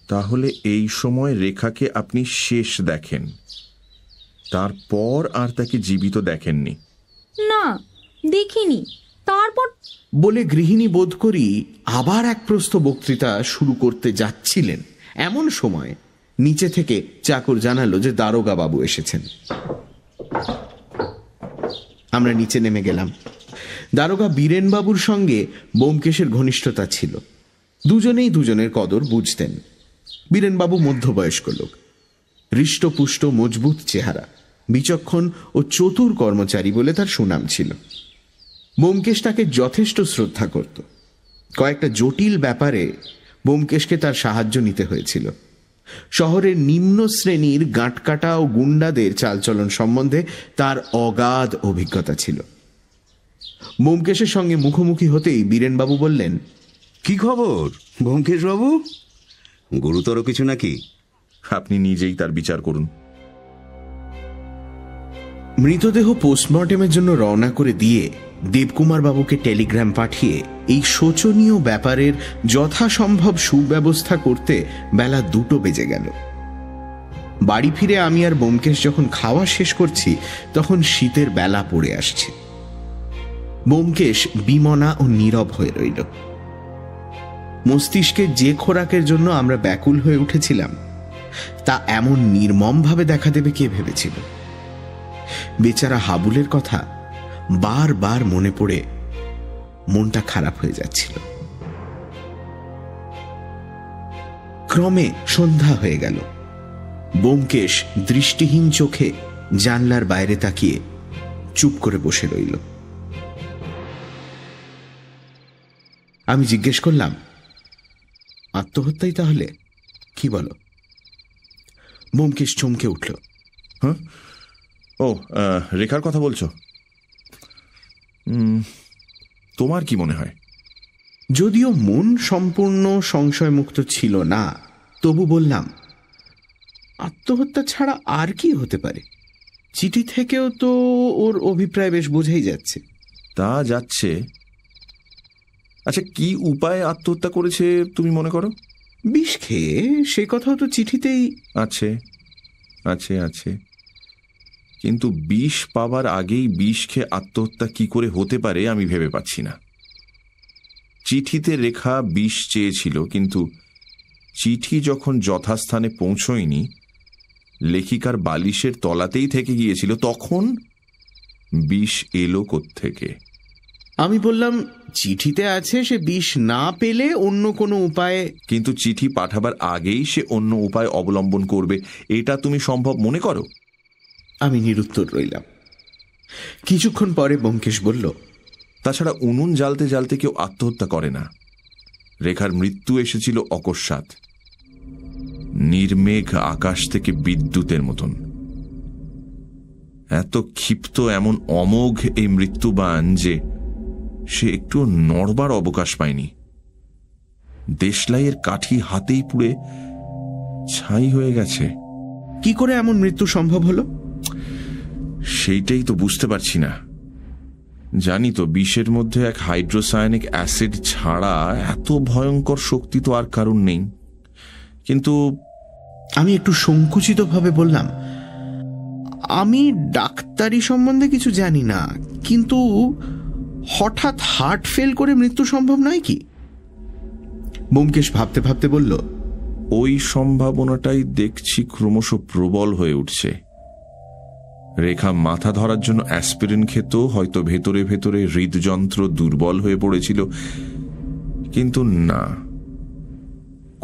তাহলে এই সময় রেখাকে আপনি শেষ দেখেন, তারপর আর তাকে জীবিত দেখেননি?
না, দেখিনি। তারপর
বলে গৃহিণী বোধ করি আবার এক প্রস্থ বক্তৃতা শুরু করতে যাচ্ছিলেন, এমন সময় নিচে থেকে চাকর জানালো যে দারোগা বাবু এসেছেন। আমরা নিচে নেমে গেলাম। দারোগা বীরেন বাবুর সঙ্গে ব্যোমকেশের ঘনিষ্ঠতা ছিল, দুজনেই দুজনের কদর বুঝতেন। বীরেনবাবু মধ্যবয়স্ক লোক, হৃষ্টপুষ্ট মজবুত চেহারা, বিচক্ষণ ও চতুর কর্মচারী বলে তার সুনাম ছিল। ব্যোমকেশ তাকে যথেষ্ট শ্রদ্ধা করত। কয়েকটা জটিল ব্যাপারে ব্যোমকেশকে তার সাহায্য নিতে হয়েছিল। শহরের নিম্ন শ্রেণীর গাঁটকাটা ও গুন্ডাদের চালচলন সম্বন্ধে তার অগাধ অভিজ্ঞতা ছিল। ব্যোমকেশের সঙ্গে মুখোমুখি হতেই বীরেনবাবু বললেন,
কি খবর ব্যোমকেশ বাবু? গুরুতর কিছু নাকি?
আপনি নিজেই তার বিচার করুন।
মৃতদেহ পোস্টমর্টেমের জন্য রওনা করে দিয়ে দেবকুমার বাবুকে টেলিগ্রাম পাঠিয়ে এই শোচনীয় ব্যাপারের যথাসম্ভব সুব্যবস্থা করতে বেলা 2টো বেজে গেল। বাড়ি ফিরে আমি আর ব্যোমকেশ যখন খাওয়া শেষ করছি তখন শীতের বেলা পড়ে আসছে। ব্যোমকেশ বিমনা ও নীরব হয়ে রইল। মস্তিষ্কে যে খোরাকের জন্য আমরা ব্যাকুল হয়ে উঠেছিলাম তা এমন নির্মমভাবে দেখা দেবে কে ভেবেছিল? বেচারা হাবুলের কথা বারবার মনে পড়ে মনটা খারাপ হয়ে যাচ্ছিল। ক্রমে সন্ধ্যা হয়ে গেল। ব্যোমকেশ দৃষ্টিহীন চোখে জানলার বাইরে তাকিয়ে চুপ করে বসে রইল। আমি জিজ্ঞেস করলাম, আত্মহত্যাই তাহলে? কি বলো? ব্যোমকেশ চমকে উঠল।
হ্যাঁ, ও রেখার কথা বলছো? তোমার কি মনে হয়?
যদিও মন সম্পূর্ণ সংশয়মুক্ত ছিল না, তবু বললাম, আত্মহত্যা ছাড়া আর কি হতে পারে? চিঠি থেকেও তো ওর অভিপ্রায় বেশ বোঝাই যাচ্ছে।
তা যাচ্ছে। আচ্ছা, কি উপায়ে আত্মহত্যা করেছে তুমি মনে করো?
বিষ খেয়ে, সে কথাও তো চিঠিতেই
আছে। আছে আছে কিন্তু বিষ পাবার আগেই বিষ খেয়ে আত্মহত্যা কি করে হতে পারে আমি ভেবে পাচ্ছি না। চিঠিতে রেখা বিষ চেয়েছিল, কিন্তু চিঠি যখন যথাস্থানে পৌঁছয়নি, লেখিকার বালিশের তলাতেই থেকে গিয়েছিল, তখন বিষ এলো কোত্থেকে?
আমি বললাম, চিঠিতে আছে সে বিষ না পেলে অন্য কোনো উপায়ে।
কিন্তু চিঠি পাঠাবার আগেই সে অন্য উপায় অবলম্বন করবে, এটা তুমি সম্ভব মনে করো?
আমি নিরুত্তর রইলাম। কিছুক্ষণ পরে ব্যোমকেশ বলল,
তাছাড়া উনুন জ্বালতে জ্বালতে কেউ আত্মহত্যা করে না। রেখার মৃত্যু এসেছিল অকস্মাৎ, নির্মেঘ আকাশ থেকে বিদ্যুতের মতন। এত ক্ষিপ্ত, এমন অমোঘ এই মৃত্যুবাণ যে সে একটু নড়বার অবকাশ পায়নি। দেশলাইয়ের কাঠি হাতেই পুড়ে ছাই হয়ে গেছে।
কি করে এমন মৃত্যু সম্ভব হলো?
সেইটাই তো বুঝতে পারছি না। জানি তো বিষের মধ্যে এক হাইড্রোসায়ানিক অ্যাসিড ছাড়া এত ভয়ঙ্কর শক্তি তো আর কারণ নেই। কিন্তু
আমি একটু সংকুচিতভাবে বললাম, আমি ডাক্তারি সম্বন্ধে কিছু জানি না, কিন্তু হঠাৎ হার্ট ফেল করে মৃত্যু সম্ভব নয় কি? ব্যোমকেশ ভাবতে ভাবতে বলল,
ওই সম্ভাবনাটাই দেখছি ক্রমশ প্রবল হয়ে উঠছে। রেখা মাথা ধরার জন্য অ্যাসপিরিন খেত, হয়তো ভেতরে ভেতরে হৃদযন্ত্র দুর্বল হয়ে পড়েছিল, কিন্তু না,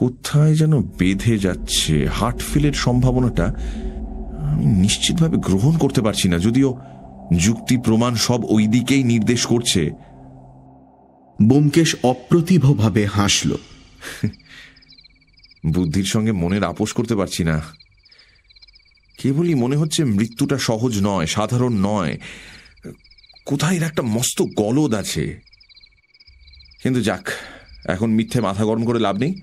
কোথায় যেন বেঁধে যাচ্ছে। হার্ট ফেলের সম্ভাবনাটা আমি নিশ্চিতভাবে গ্রহণ করতে পারছি না, যদিও যুক্তি প্রমাণ সব ওই দিকেই নির্দেশ করছে।
ব্যোমকেশ অপ্রতিভভাবে হাসল।
বুদ্ধির সঙ্গে মনের আপোষ করতে পারছি না। কেবলই মনে হচ্ছে মৃত্যুটা সহজ নয়, সাধারণ নয়, কোথায় একটা মস্ত গলদ আছে। কিন্তু যাক, এখন মিথ্যে মাথা গরম করে লাভ নেই।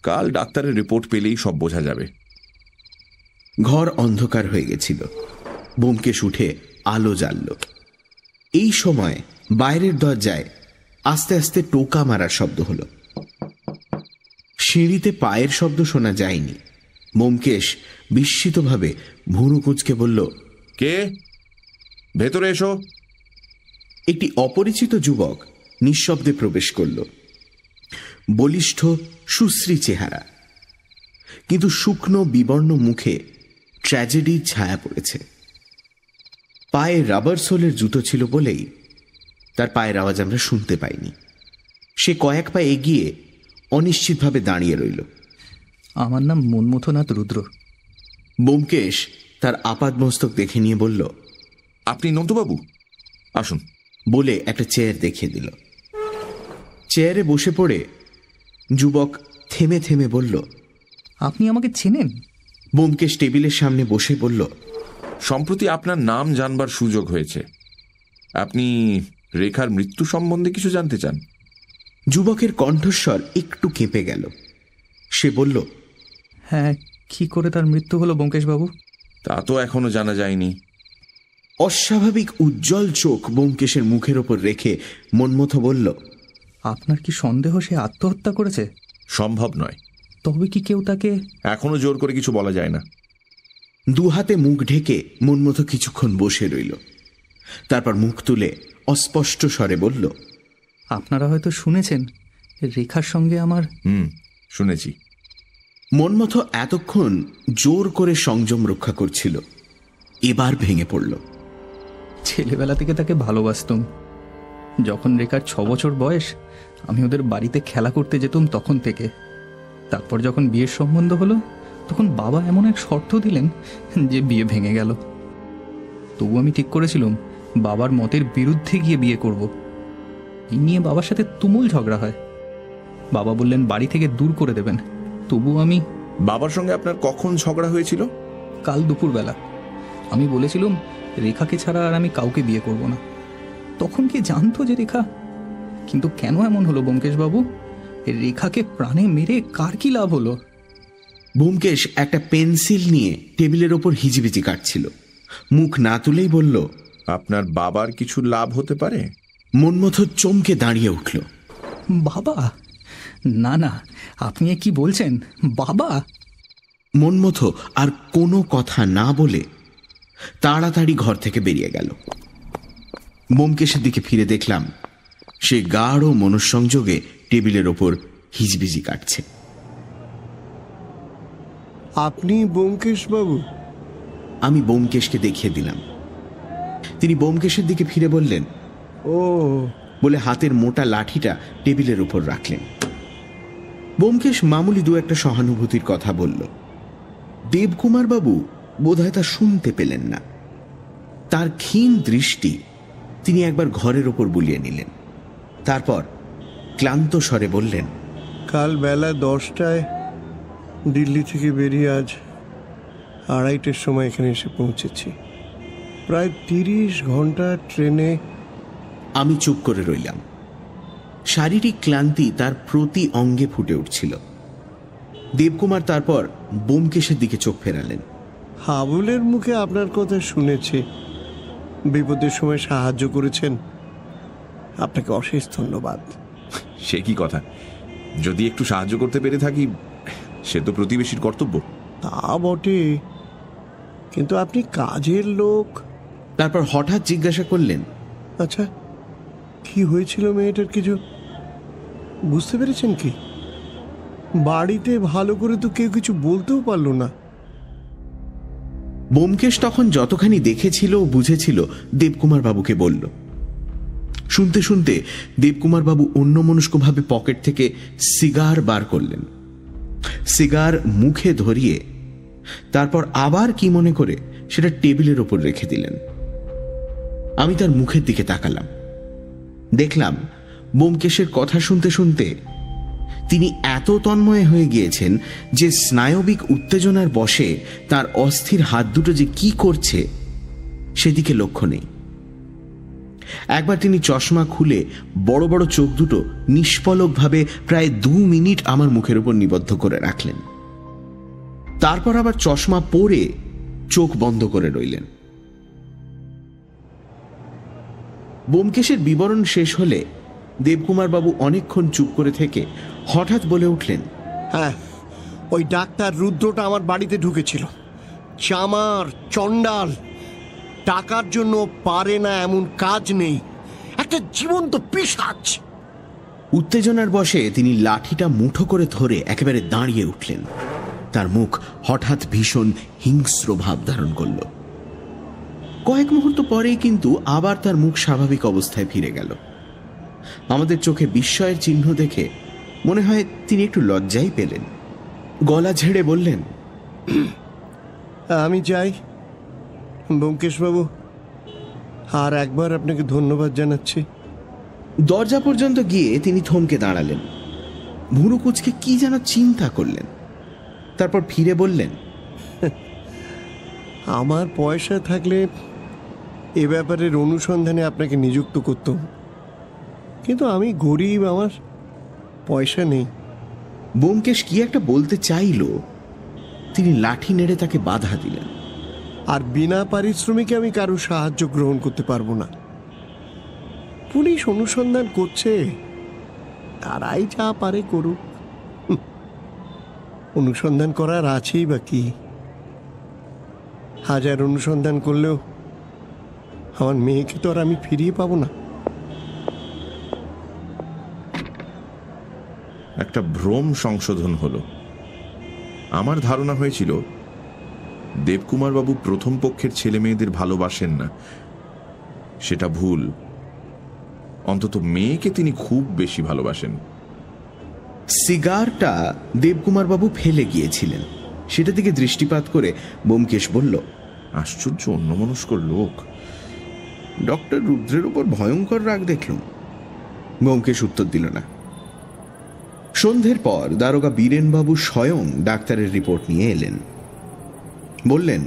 কাল ডাক্তারের রিপোর্ট পেলেই সব বোঝা যাবে।
ঘর অন্ধকার হয়ে গেছিল। ব্যোমকেশ উঠে আলো জ্বালল। এই সময় বাইরের দরজায় আস্তে আস্তে টোকা মারার শব্দ হলো। সিঁড়িতে পায়ের শব্দ শোনা যায়নি। ব্যোমকেশ বিস্মিতভাবে ভুরু কুঁচকে বলল,
কে? ভেতরে এসো।
একটি অপরিচিত যুবক নিঃশব্দে প্রবেশ করল। বলিষ্ঠ সুশ্রী চেহারা, কিন্তু শুকনো বিবর্ণ মুখে ট্র্যাজেডির ছায়া পড়েছে। পায়ে রাবার সোলের জুতো ছিল বলেই তার পায়ের আওয়াজ আমরা শুনতে পাইনি। সে কয়েক পা এগিয়ে অনিশ্চিতভাবে দাঁড়িয়ে রইল।
আমার নাম মন্মথনাথ রুদ্র।
ব্যোমকেশ তার আপাদমস্তক দেখে নিয়ে বলল,
আপনি নন্দবাবু, আসুন।
বলে একটা চেয়ার দেখিয়ে দিল। চেয়ারে বসে পড়ে যুবক থেমে থেমে বলল,
আপনি আমাকে চেনেন?
ব্যোমকেশ টেবিলের সামনে বসে বলল,
সম্প্রতি আপনার নাম জানবার সুযোগ হয়েছে। আপনি রেখার মৃত্যু সম্বন্ধে কিছু জানতে চান?
যুবকের কণ্ঠস্বর একটু কেঁপে গেল। সে বলল,
হ্যাঁ, কি করে তার মৃত্যু হলো ব্যোমকেশবাবু?
তা তো এখনো জানা যায়নি।
অস্বাভাবিক উজ্জ্বল চোখ ব্যোমকেশের মুখের ওপর রেখে মন্মথ বলল,
আপনার কি সন্দেহ সে আত্মহত্যা করেছে?
সম্ভব নয়।
তবে কি কেউ তাকে?
এখনো জোর করে কিছু বলা যায় না।
দুহাতে মুখ ঢেকে মন্মথ কিছুক্ষণ বসে রইল। তারপর মুখ তুলে অস্পষ্ট স্বরে বলল,
আপনারা হয়তো শুনেছেন রেখার সঙ্গে আমার।
শুনেছি।
মন্মথ এতক্ষণ জোর করে সংযম রক্ষা করছিল, এবার ভেঙে পড়ল।
ছেলেবেলা থেকে তাকে ভালোবাসতাম। যখন রেখার 6 বছর বয়স, আমি ওদের বাড়িতে খেলা করতে যেতাম তখন থেকে। তারপর যখন বিয়ের সম্বন্ধ হলো, তখন বাবা এমন এক শর্ত দিলেন যে বিয়ে ভেঙে গেল। তবু আমি ঠিক করেছিলাম বাবার মতের বিরুদ্ধে গিয়ে বিয়ে করব। এই নিয়ে বাবার সাথে তুমুল ঝগড়া হয়। বাবা বললেন বাড়ি থেকে দূর করে দেবেন। তবু আমি।
বাবার সঙ্গে আপনার কখন ঝগড়া হয়েছিল?
কাল দুপুরবেলা। আমি বলেছিলাম রেখাকে ছাড়া আর আমি কাউকে বিয়ে করব না। তখন কি জানতো যে রেখা? কিন্তু কেন এমন হলো ব্যোমকেশবাবু? রেখাকে প্রাণে মেরে কার কি লাভ হলো?
ব্যোমকেশ একটা পেন্সিল নিয়ে টেবিলের ওপর হিজিবিজি কাটছিল। মুখ না তুলেই বলল,
আপনার বাবার কিছু লাভ হতে পারে?
মন্মথ চমকে দাঁড়িয়ে উঠল।
বাবা? না না, আপনি কি বলছেন? বাবা?
মন্মথ আর কোনো কথা না বলে তাড়াতাড়ি ঘর থেকে বেরিয়ে গেল। ব্যোমকেশের দিকে ফিরে দেখলাম সে গাঢ় মনঃসংযোগে টেবিলের ওপর হিজবিজি কাটছে।
আপনি ব্যোমকেশবাবু?
আমি ব্যোমকেশকে দেখিয়ে দিলাম। তিনি ব্যোমকেশের দিকে ফিরে বললেন,
ও
বলে হাতের মোটা লাঠিটা টেবিলের উপর রাখলেন। ব্যোমকেশ মামুলি দু একটা সহানুভূতির কথা বলল। দেবকুমার বাবু বোধহয় তা শুনতে পেলেন না। তার ক্ষীণ দৃষ্টি তিনি একবার ঘরের ওপর বুলিয়ে নিলেন, তারপর ক্লান্ত স্বরে বললেন,
কাল বেলা 10টায় দিল্লি থেকে বেরিয়ে আজ 2:30টার সময় এখানে এসে পৌঁছেছি। প্রায় 30 ঘন্টা ট্রেনে।
আমি চুপ করে রইলাম। শারীরিক ক্লান্তি তার প্রতি অঙ্গে ফুটে উঠছিল। দেবকুমার তারপর ব্যোমকেশের দিকে চোখ ফেরালেন।
হাবুলের মুখে আপনার কথা শুনেছি, বিপদের সময় সাহায্য করেছেন, আপনাকে অশেষ ধন্যবাদ।
সে কি কথা, যদি একটু সাহায্য করতে পেরে থাকি সে তো প্রতিবেশীর কর্তব্য।
তা বটে, কিন্তু আপনি কাজের লোক।
তারপর হঠাৎ জিজ্ঞাসা করলেন,
আচ্ছা, কি হয়েছিল মেয়েটার কিছু বুঝতে পেরেছেন কি? বাড়িতে ভালো করে তো কেউ কিছু বলতেও পারলো না।
ব্যোমকেশ তখন যতখানি দেখেছিল ও বুঝেছিল দেবকুমার বাবুকে বলল। শুনতে শুনতে দেবকুমার বাবু অন্যমনস্কভাবে পকেট থেকে সিগার বার করলেন। সিগার মুখে ধরিয়ে তারপর আবার কি মনে করে সেটা টেবিলের ওপর রেখে দিলেন। আমি তার মুখের দিকে তাকালাম। দেখলাম ব্যোমকেশের কথা শুনতে শুনতে তিনি এত তন্ময় হয়ে গিয়েছেন যে স্নায়বিক উত্তেজনার বশে তার অস্থির হাত দুটো যে কি করছে সেদিকে লক্ষ্য নেই। একবার তিনি চশমা খুলে বড় বড় চোখ দুটো নিষ্পলকভাবে প্রায় 2 মিনিট আমার মুখের উপর নিবদ্ধ করে রাখলেন। তারপর আবার চশমা পরে চোখ বন্ধ করে রইলেন। ব্যোমকেশের বিবরণ শেষ হলে দেবকুমার বাবু অনেকক্ষণ চুপ করে থেকে হঠাৎ বলে উঠলেন,
হ্যাঁ, ওই ডাক্তার রুদ্রটা আমার বাড়িতে ঢুকেছিল। চামার, চণ্ডাল, টাকার জন্য পারে না এমন কাজ নেই, একটা জীবন্ত পিশাচ।
উত্তেজনার বশে তিনি লাঠিটা মুঠো করে ধরে একেবারে দাঁড়িয়ে উঠলেন। তার মুখ হঠাৎ ভীষণ হিংস্র ভাব ধারণ করল। কয়েক মুহূর্ত পরেই কিন্তু আবার তার মুখ স্বাভাবিক অবস্থায় ফিরে গেল। আমাদের চোখে বিস্ময়ের চিহ্ন দেখে মনে হয় তিনি একটু লজ্জাই পেলেন। গলা ঝেড়ে বললেন,
আমি যাই ব্যোমকেশবাবু, আর একবার আপনাকে ধন্যবাদ জানাচ্ছি।
দরজা পর্যন্ত গিয়ে তিনি থমকে দাঁড়ালেন, ভুরু কুঁচকে কি যেন চিন্তা করলেন। তারপর ফিরে বললেন,
আমার পয়সা থাকলে এ ব্যাপারের অনুসন্ধানে আপনাকে নিযুক্ত করতাম, কিন্তু আমি গরিব, আমার পয়সা নেই।
ব্যোমকেশ কি একটা বলতে চাইল, তিনি লাঠি নেড়ে তাকে বাধা দিলেন।
আর বিনা পারিশ্রমিকে আমি কারো সাহায্য গ্রহণ করতে পারবো না। পুলিশ অনুসন্ধান করছে, তারাই যা পারে করুক। অনুসন্ধান করার আছেই বা কি? 1000 অনুসন্ধান করলেও আমার মেয়েকে তো আর আমি ফিরিয়ে পাবো না।
একটা ভ্রম সংশোধন হলো। আমার ধারণা হয়েছিল দেবকুমার বাবু প্রথম পক্ষের ছেলে মেয়েদের ভালোবাসেন না। সেটা ভুল। অন্তত মেয়েকে তিনি খুব বেশি ভালোবাসেন।
সিগারটা দেবকুমার বাবু ফেলে গিয়েছিলেন, সেটা দিকে দৃষ্টিপাত করে ব্যোমকেশ বলল,
আশ্চর্য অন্যমনস্ক লোক।
ডক্টর রুদ্রের উপর ভয়ঙ্কর রাগ দেখলুম। ব্যোমকেশ উত্তর দিল না। সন্ধ্যের পর দারোগা বীরেনবাবু স্বয়ং ডাক্তারের রিপোর্ট নিয়ে এলেন। বললেন,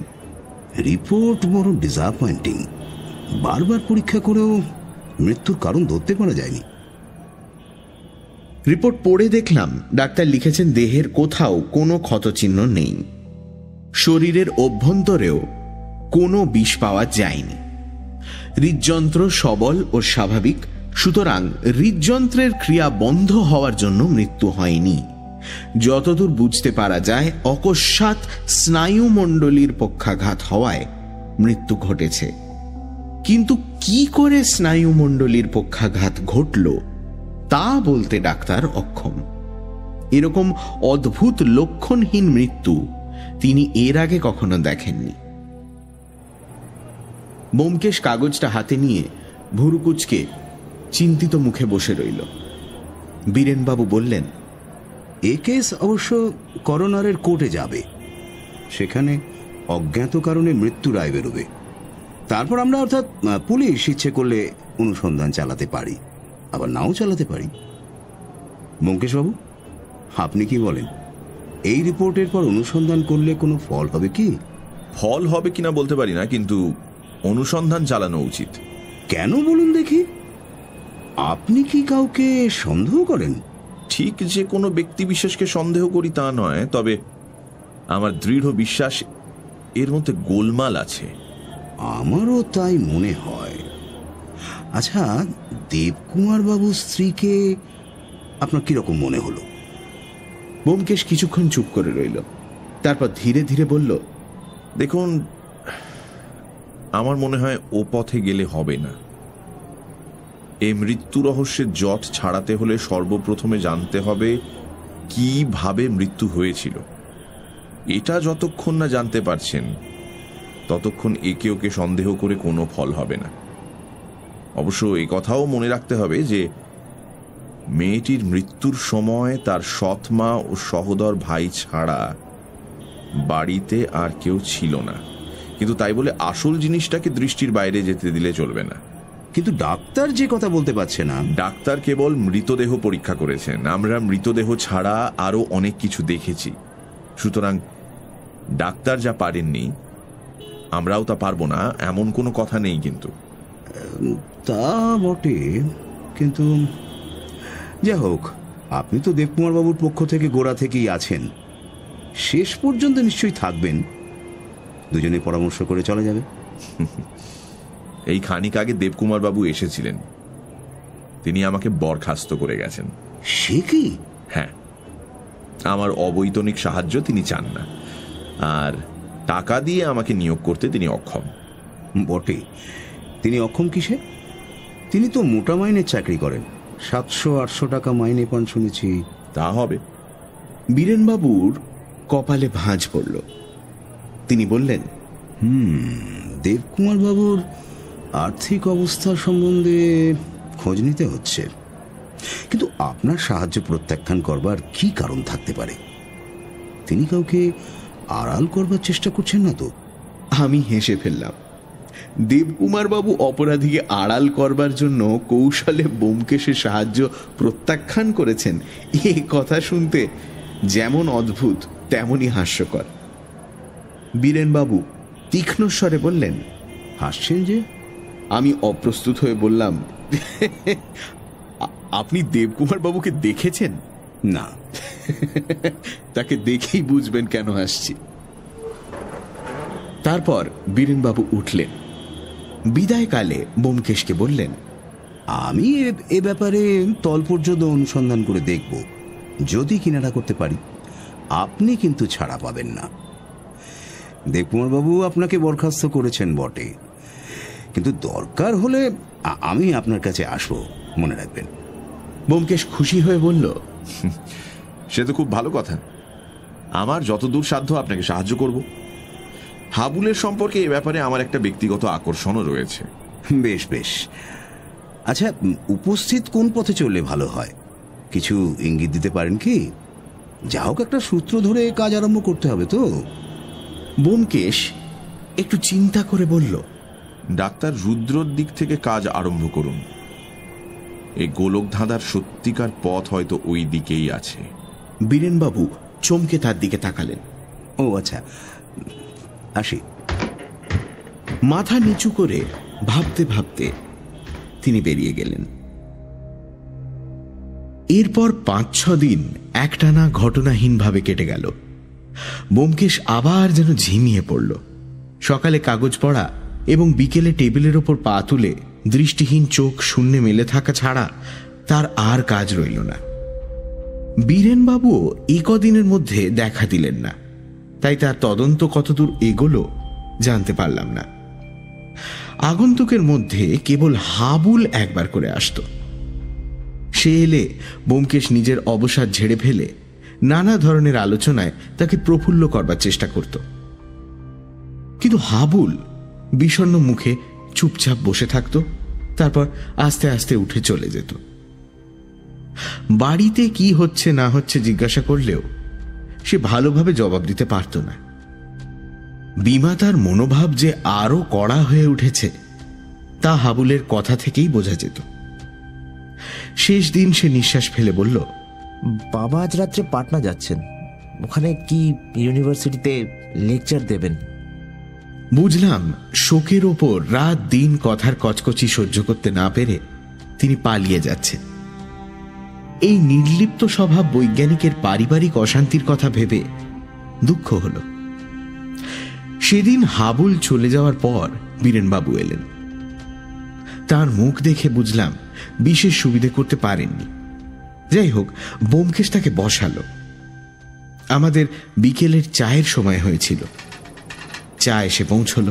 রিপোর্ট বড় ডিসঅ্যাপয়েন্টিং। বারবার পরীক্ষা করেও মৃত্যুর কারণ ধরতে পারা যায়নি।
রিপোর্ট পড়ে দেখলাম ডাক্তার লিখেছেন দেহের কোথাও কোনো ক্ষতচিহ্ন নেই, শরীরের অভ্যন্তরেও কোনো বিষ পাওয়া যায়নি। হৃদযন্ত্র সবল ও স্বাভাবিক, সুতরাং হৃদযন্ত্রের ক্রিয়া বন্ধ হওয়ার জন্য মৃত্যু হয়নি। যতদূর বুঝতে পারা যায় অকস্মাৎ স্নায়ুমণ্ডলীর পক্ষাঘাত হওয়ায় মৃত্যু ঘটেছে। কিন্তু কি করে স্নায়ুমণ্ডলীর পক্ষাঘাত ঘটল তা বলতে ডাক্তার অক্ষম। এরকম অদ্ভুত লক্ষণহীন মৃত্যু তিনি এর আগে কখনো দেখেননি। ব্যোমকেশ কাগজটা হাতে নিয়ে ভুরু কুঁচকে চিন্তিত মুখে বসে রইল। বীরেনবাবু বললেন,
এ কেস অবশ্য করোনারের কোর্টে যাবে, সেখানে অজ্ঞাত কারণে মৃত্যু রায় বেরোবে। তারপর আমরা অর্থাৎ পুলিশ ইচ্ছে করলে অনুসন্ধান চালাতে পারি, আবার নাও চালাতে পারি। ব্যোমকেশবাবু, আপনি কি বলেন? এই রিপোর্টের পর অনুসন্ধান করলে কোনো ফল হবে কি?
ফল হবে কিনা বলতে পারি না, কিন্তু অনুসন্ধান চালানো উচিত।
কেন বলুন দেখি? আপনি কি কাউকে সন্দেহ করেন?
ঠিক যে কোনো ব্যক্তি বিশেষকে সন্দেহ করি তা নয়, তবে আমার দৃঢ় বিশ্বাস এর মধ্যে গোলমাল আছে।
আমারও তাই মনে হয়। আচ্ছা, দেবকুমার বাবুর স্ত্রীকে আপনার কিরকম মনে হলো?
ব্যোমকেশ কিছুক্ষণ চুপ করে রইল, তারপর ধীরে ধীরে বলল,
দেখুন, আমার মনে হয় ও পথে গেলে হবে না। এই মৃত্যু রহস্যের জট ছাড়াতে হলে সর্বপ্রথমে জানতে হবে কিভাবে মৃত্যু হয়েছিল। এটা যতক্ষণ না জানতে পারছেন ততক্ষণ একে ওকে সন্দেহ করে কোনো ফল হবে না। অবশ্য এই কথাও মনে রাখতে হবে যে মেয়েটির মৃত্যুর সময় তার সৎ মা ও সহোদর ভাই ছাড়া বাড়িতে আর কেউ ছিল না, কিন্তু তাই বলে আসল জিনিসটাকে দৃষ্টির বাইরে যেতে দিলে চলবে না।
কিন্তু ডাক্তার যে কথা বলতে পারছে না।
ডাক্তার কেবল মৃতদেহ পরীক্ষা করেছেন, আমরা মৃতদেহ ছাড়া আরো অনেক কিছু দেখেছি। সুতরাং ডাক্তার যা পারেননি আমরাও তা পারবো না এমন কোনো কথা নেই। কিন্তু
তা বটে, কিন্তু যা হোক, আপনি তো দেবকুমার বাবুর পক্ষ থেকে গোড়া থেকেই আছেন, শেষ পর্যন্ত নিশ্চয়ই থাকবেন। দুজনে পরামর্শ করে চলা যাবে।
এই খানিক আগে দেবকুমার বাবু এসেছিলেন, তিনি আমাকে বরখাস্ত করে গেছেন।
সে কি?
হ্যাঁ, আমার অবৈতনিক সাহায্য তিনি চান না, আর টাকা দিয়ে আমাকে নিয়োগ করতে তিনি অক্ষম।
বটে, তিনি অক্ষম কিসে? তিনি তো মোটা মাইনের চাকরি করেন, 700-800 টাকা মাইনে পান শুনেছি।
তা হবে।
বীরেনবাবুর কপালে ভাঁজ পড়ল। তিনি বললেন,
দেবকুমার বাবুর আর্থিক অবস্থা সম্বন্ধে খোঁজ নিতে হচ্ছে, কিন্তু আপনার সাহায্য প্রত্যাখ্যান করবার কি কারণ থাকতে পারে? তিনি কাউকে আড়াল করবার চেষ্টা করছেন না তো?
আমি হেসে ফেললাম। দেবকুমার বাবু অপরাধীকে আড়াল করবার জন্য কৌশলে ব্যোমকেশের সাহায্য প্রত্যাখ্যান করেছেন, এই কথা শুনতে যেমন অদ্ভুত তেমনই হাস্যকর। বীরেনবাবু তীক্ষ্ণ স্বরে বললেন,
হাসছেন যে?
আমি অপ্রস্তুত হয়ে বললাম, আপনি দেবকুমার বাবুকে দেখেছেন?
না।
তাকে দেখেই বুঝবেন কেন হাসছি। তারপর বীরেনবাবু উঠলেন। বিদায়কালে ব্যোমকেশকে বললেন,
আমি এ ব্যাপারে তল পর্যন্ত অনুসন্ধান করে দেখব, যদি কিনারা করতে পারি। আপনি কিন্তু ছাড়া পাবেন না। দেবকুমার বাবু আপনাকে বরখাস্ত করেছেন বটে, কিন্তু দরকার হলে আমি আপনার কাছে আসবো, মনে রাখবেন।
ব্যোমকেশ খুশি হয়ে বলল,
সে তো খুব ভালো কথা। আমার যতদূর সাধ্য আপনাকে সাহায্য করব। হাবুলের সম্পর্কে এ ব্যাপারে আমার একটা ব্যক্তিগত আকর্ষণও রয়েছে।
বেশ বেশ। আচ্ছা, উপস্থিত কোন পথে চললে ভালো হয়? কিছু ইঙ্গিত দিতে পারেন কি? যা হোক, একটা সূত্র ধরে কাজ আরম্ভ করতে হবে তো।
ব্যোমকেশ একটু চিন্তা করে বলল,
ডাক্তার রুদ্রর দিক থেকে কাজ আরম্ভ করুন। এই গোলক ধাঁধার সত্যিকার পথ হয়তো ওই দিকেই আছে।
বীরেনবাবু চমকে তার দিকে তাকালেন।
ও আচ্ছা, আসি।
মাথা নিচু করে ভাবতে ভাবতে তিনি বেরিয়ে গেলেন। এরপর 5-6 দিন একটানা ঘটনাহীনভাবে কেটে গেল। ব্যোমকেশ আবার যেন ঝিমিয়ে পড়ল। সকালে কাগজ পড়া এবং বিকেলে টেবিলের ওপর পা তুলে দৃষ্টিহীন চোখ শূন্যে মেলে থাকা ছাড়া তার আর কাজ রইল না। বীরেনবাবুও এই কদিনের মধ্যে দেখা দিলেন না, তাই তার তদন্ত কতদূর এগোলো জানতে পারলাম না। আগন্তুকের মধ্যে কেবল হাবুল একবার করে আসত। সে এলে ব্যোমকেশ নিজের অবসাদ ঝেড়ে ফেলে নানা ধরনের আলোচনায় তাকে প্রফুল্ল করবার চেষ্টা করত, কিন্তু হাবুল বিষণ্ণ মুখে চুপচাপ বসে থাকত, তারপর আস্তে আস্তে উঠে চলে যেত। বাড়িতে কি হচ্ছে না হচ্ছে জিজ্ঞাসা করলেও সে ভালোভাবে জবাব দিতে পারত না। বিমাতার মনোভাব যে আরো কড়া হয়ে উঠেছে তা হাবুলের কথা থেকেই বোঝা যেত। শেষ দিন সে নিঃশ্বাস ফেলে বলল,
বাবা আজ রাত্রে পাটনা যাচ্ছেন, ওখানে কি ইউনিভার্সিটিতে লেকচার দেবেন।
বুঝলাম শোকের ওপর রাত দিন কথার কচকচি সহ্য করতে না পেরে তিনি পালিয়ে যাচ্ছেন। এই নির্লিপ্ত স্বভাব বৈজ্ঞানিকের পারিবারিক অশান্তির কথা ভেবে দুঃখ হল। সেদিন হাবুল চলে যাওয়ার পর বীরেনবাবু এলেন। তার মুখ দেখে বুঝলাম বিশেষ সুবিধে করতে পারেননি। যাই হোক, ব্যোমকেশ তাকে বসালো। আমাদের বিকেলের চায়ের সময় হয়েছিল। চা এসে পৌঁছল।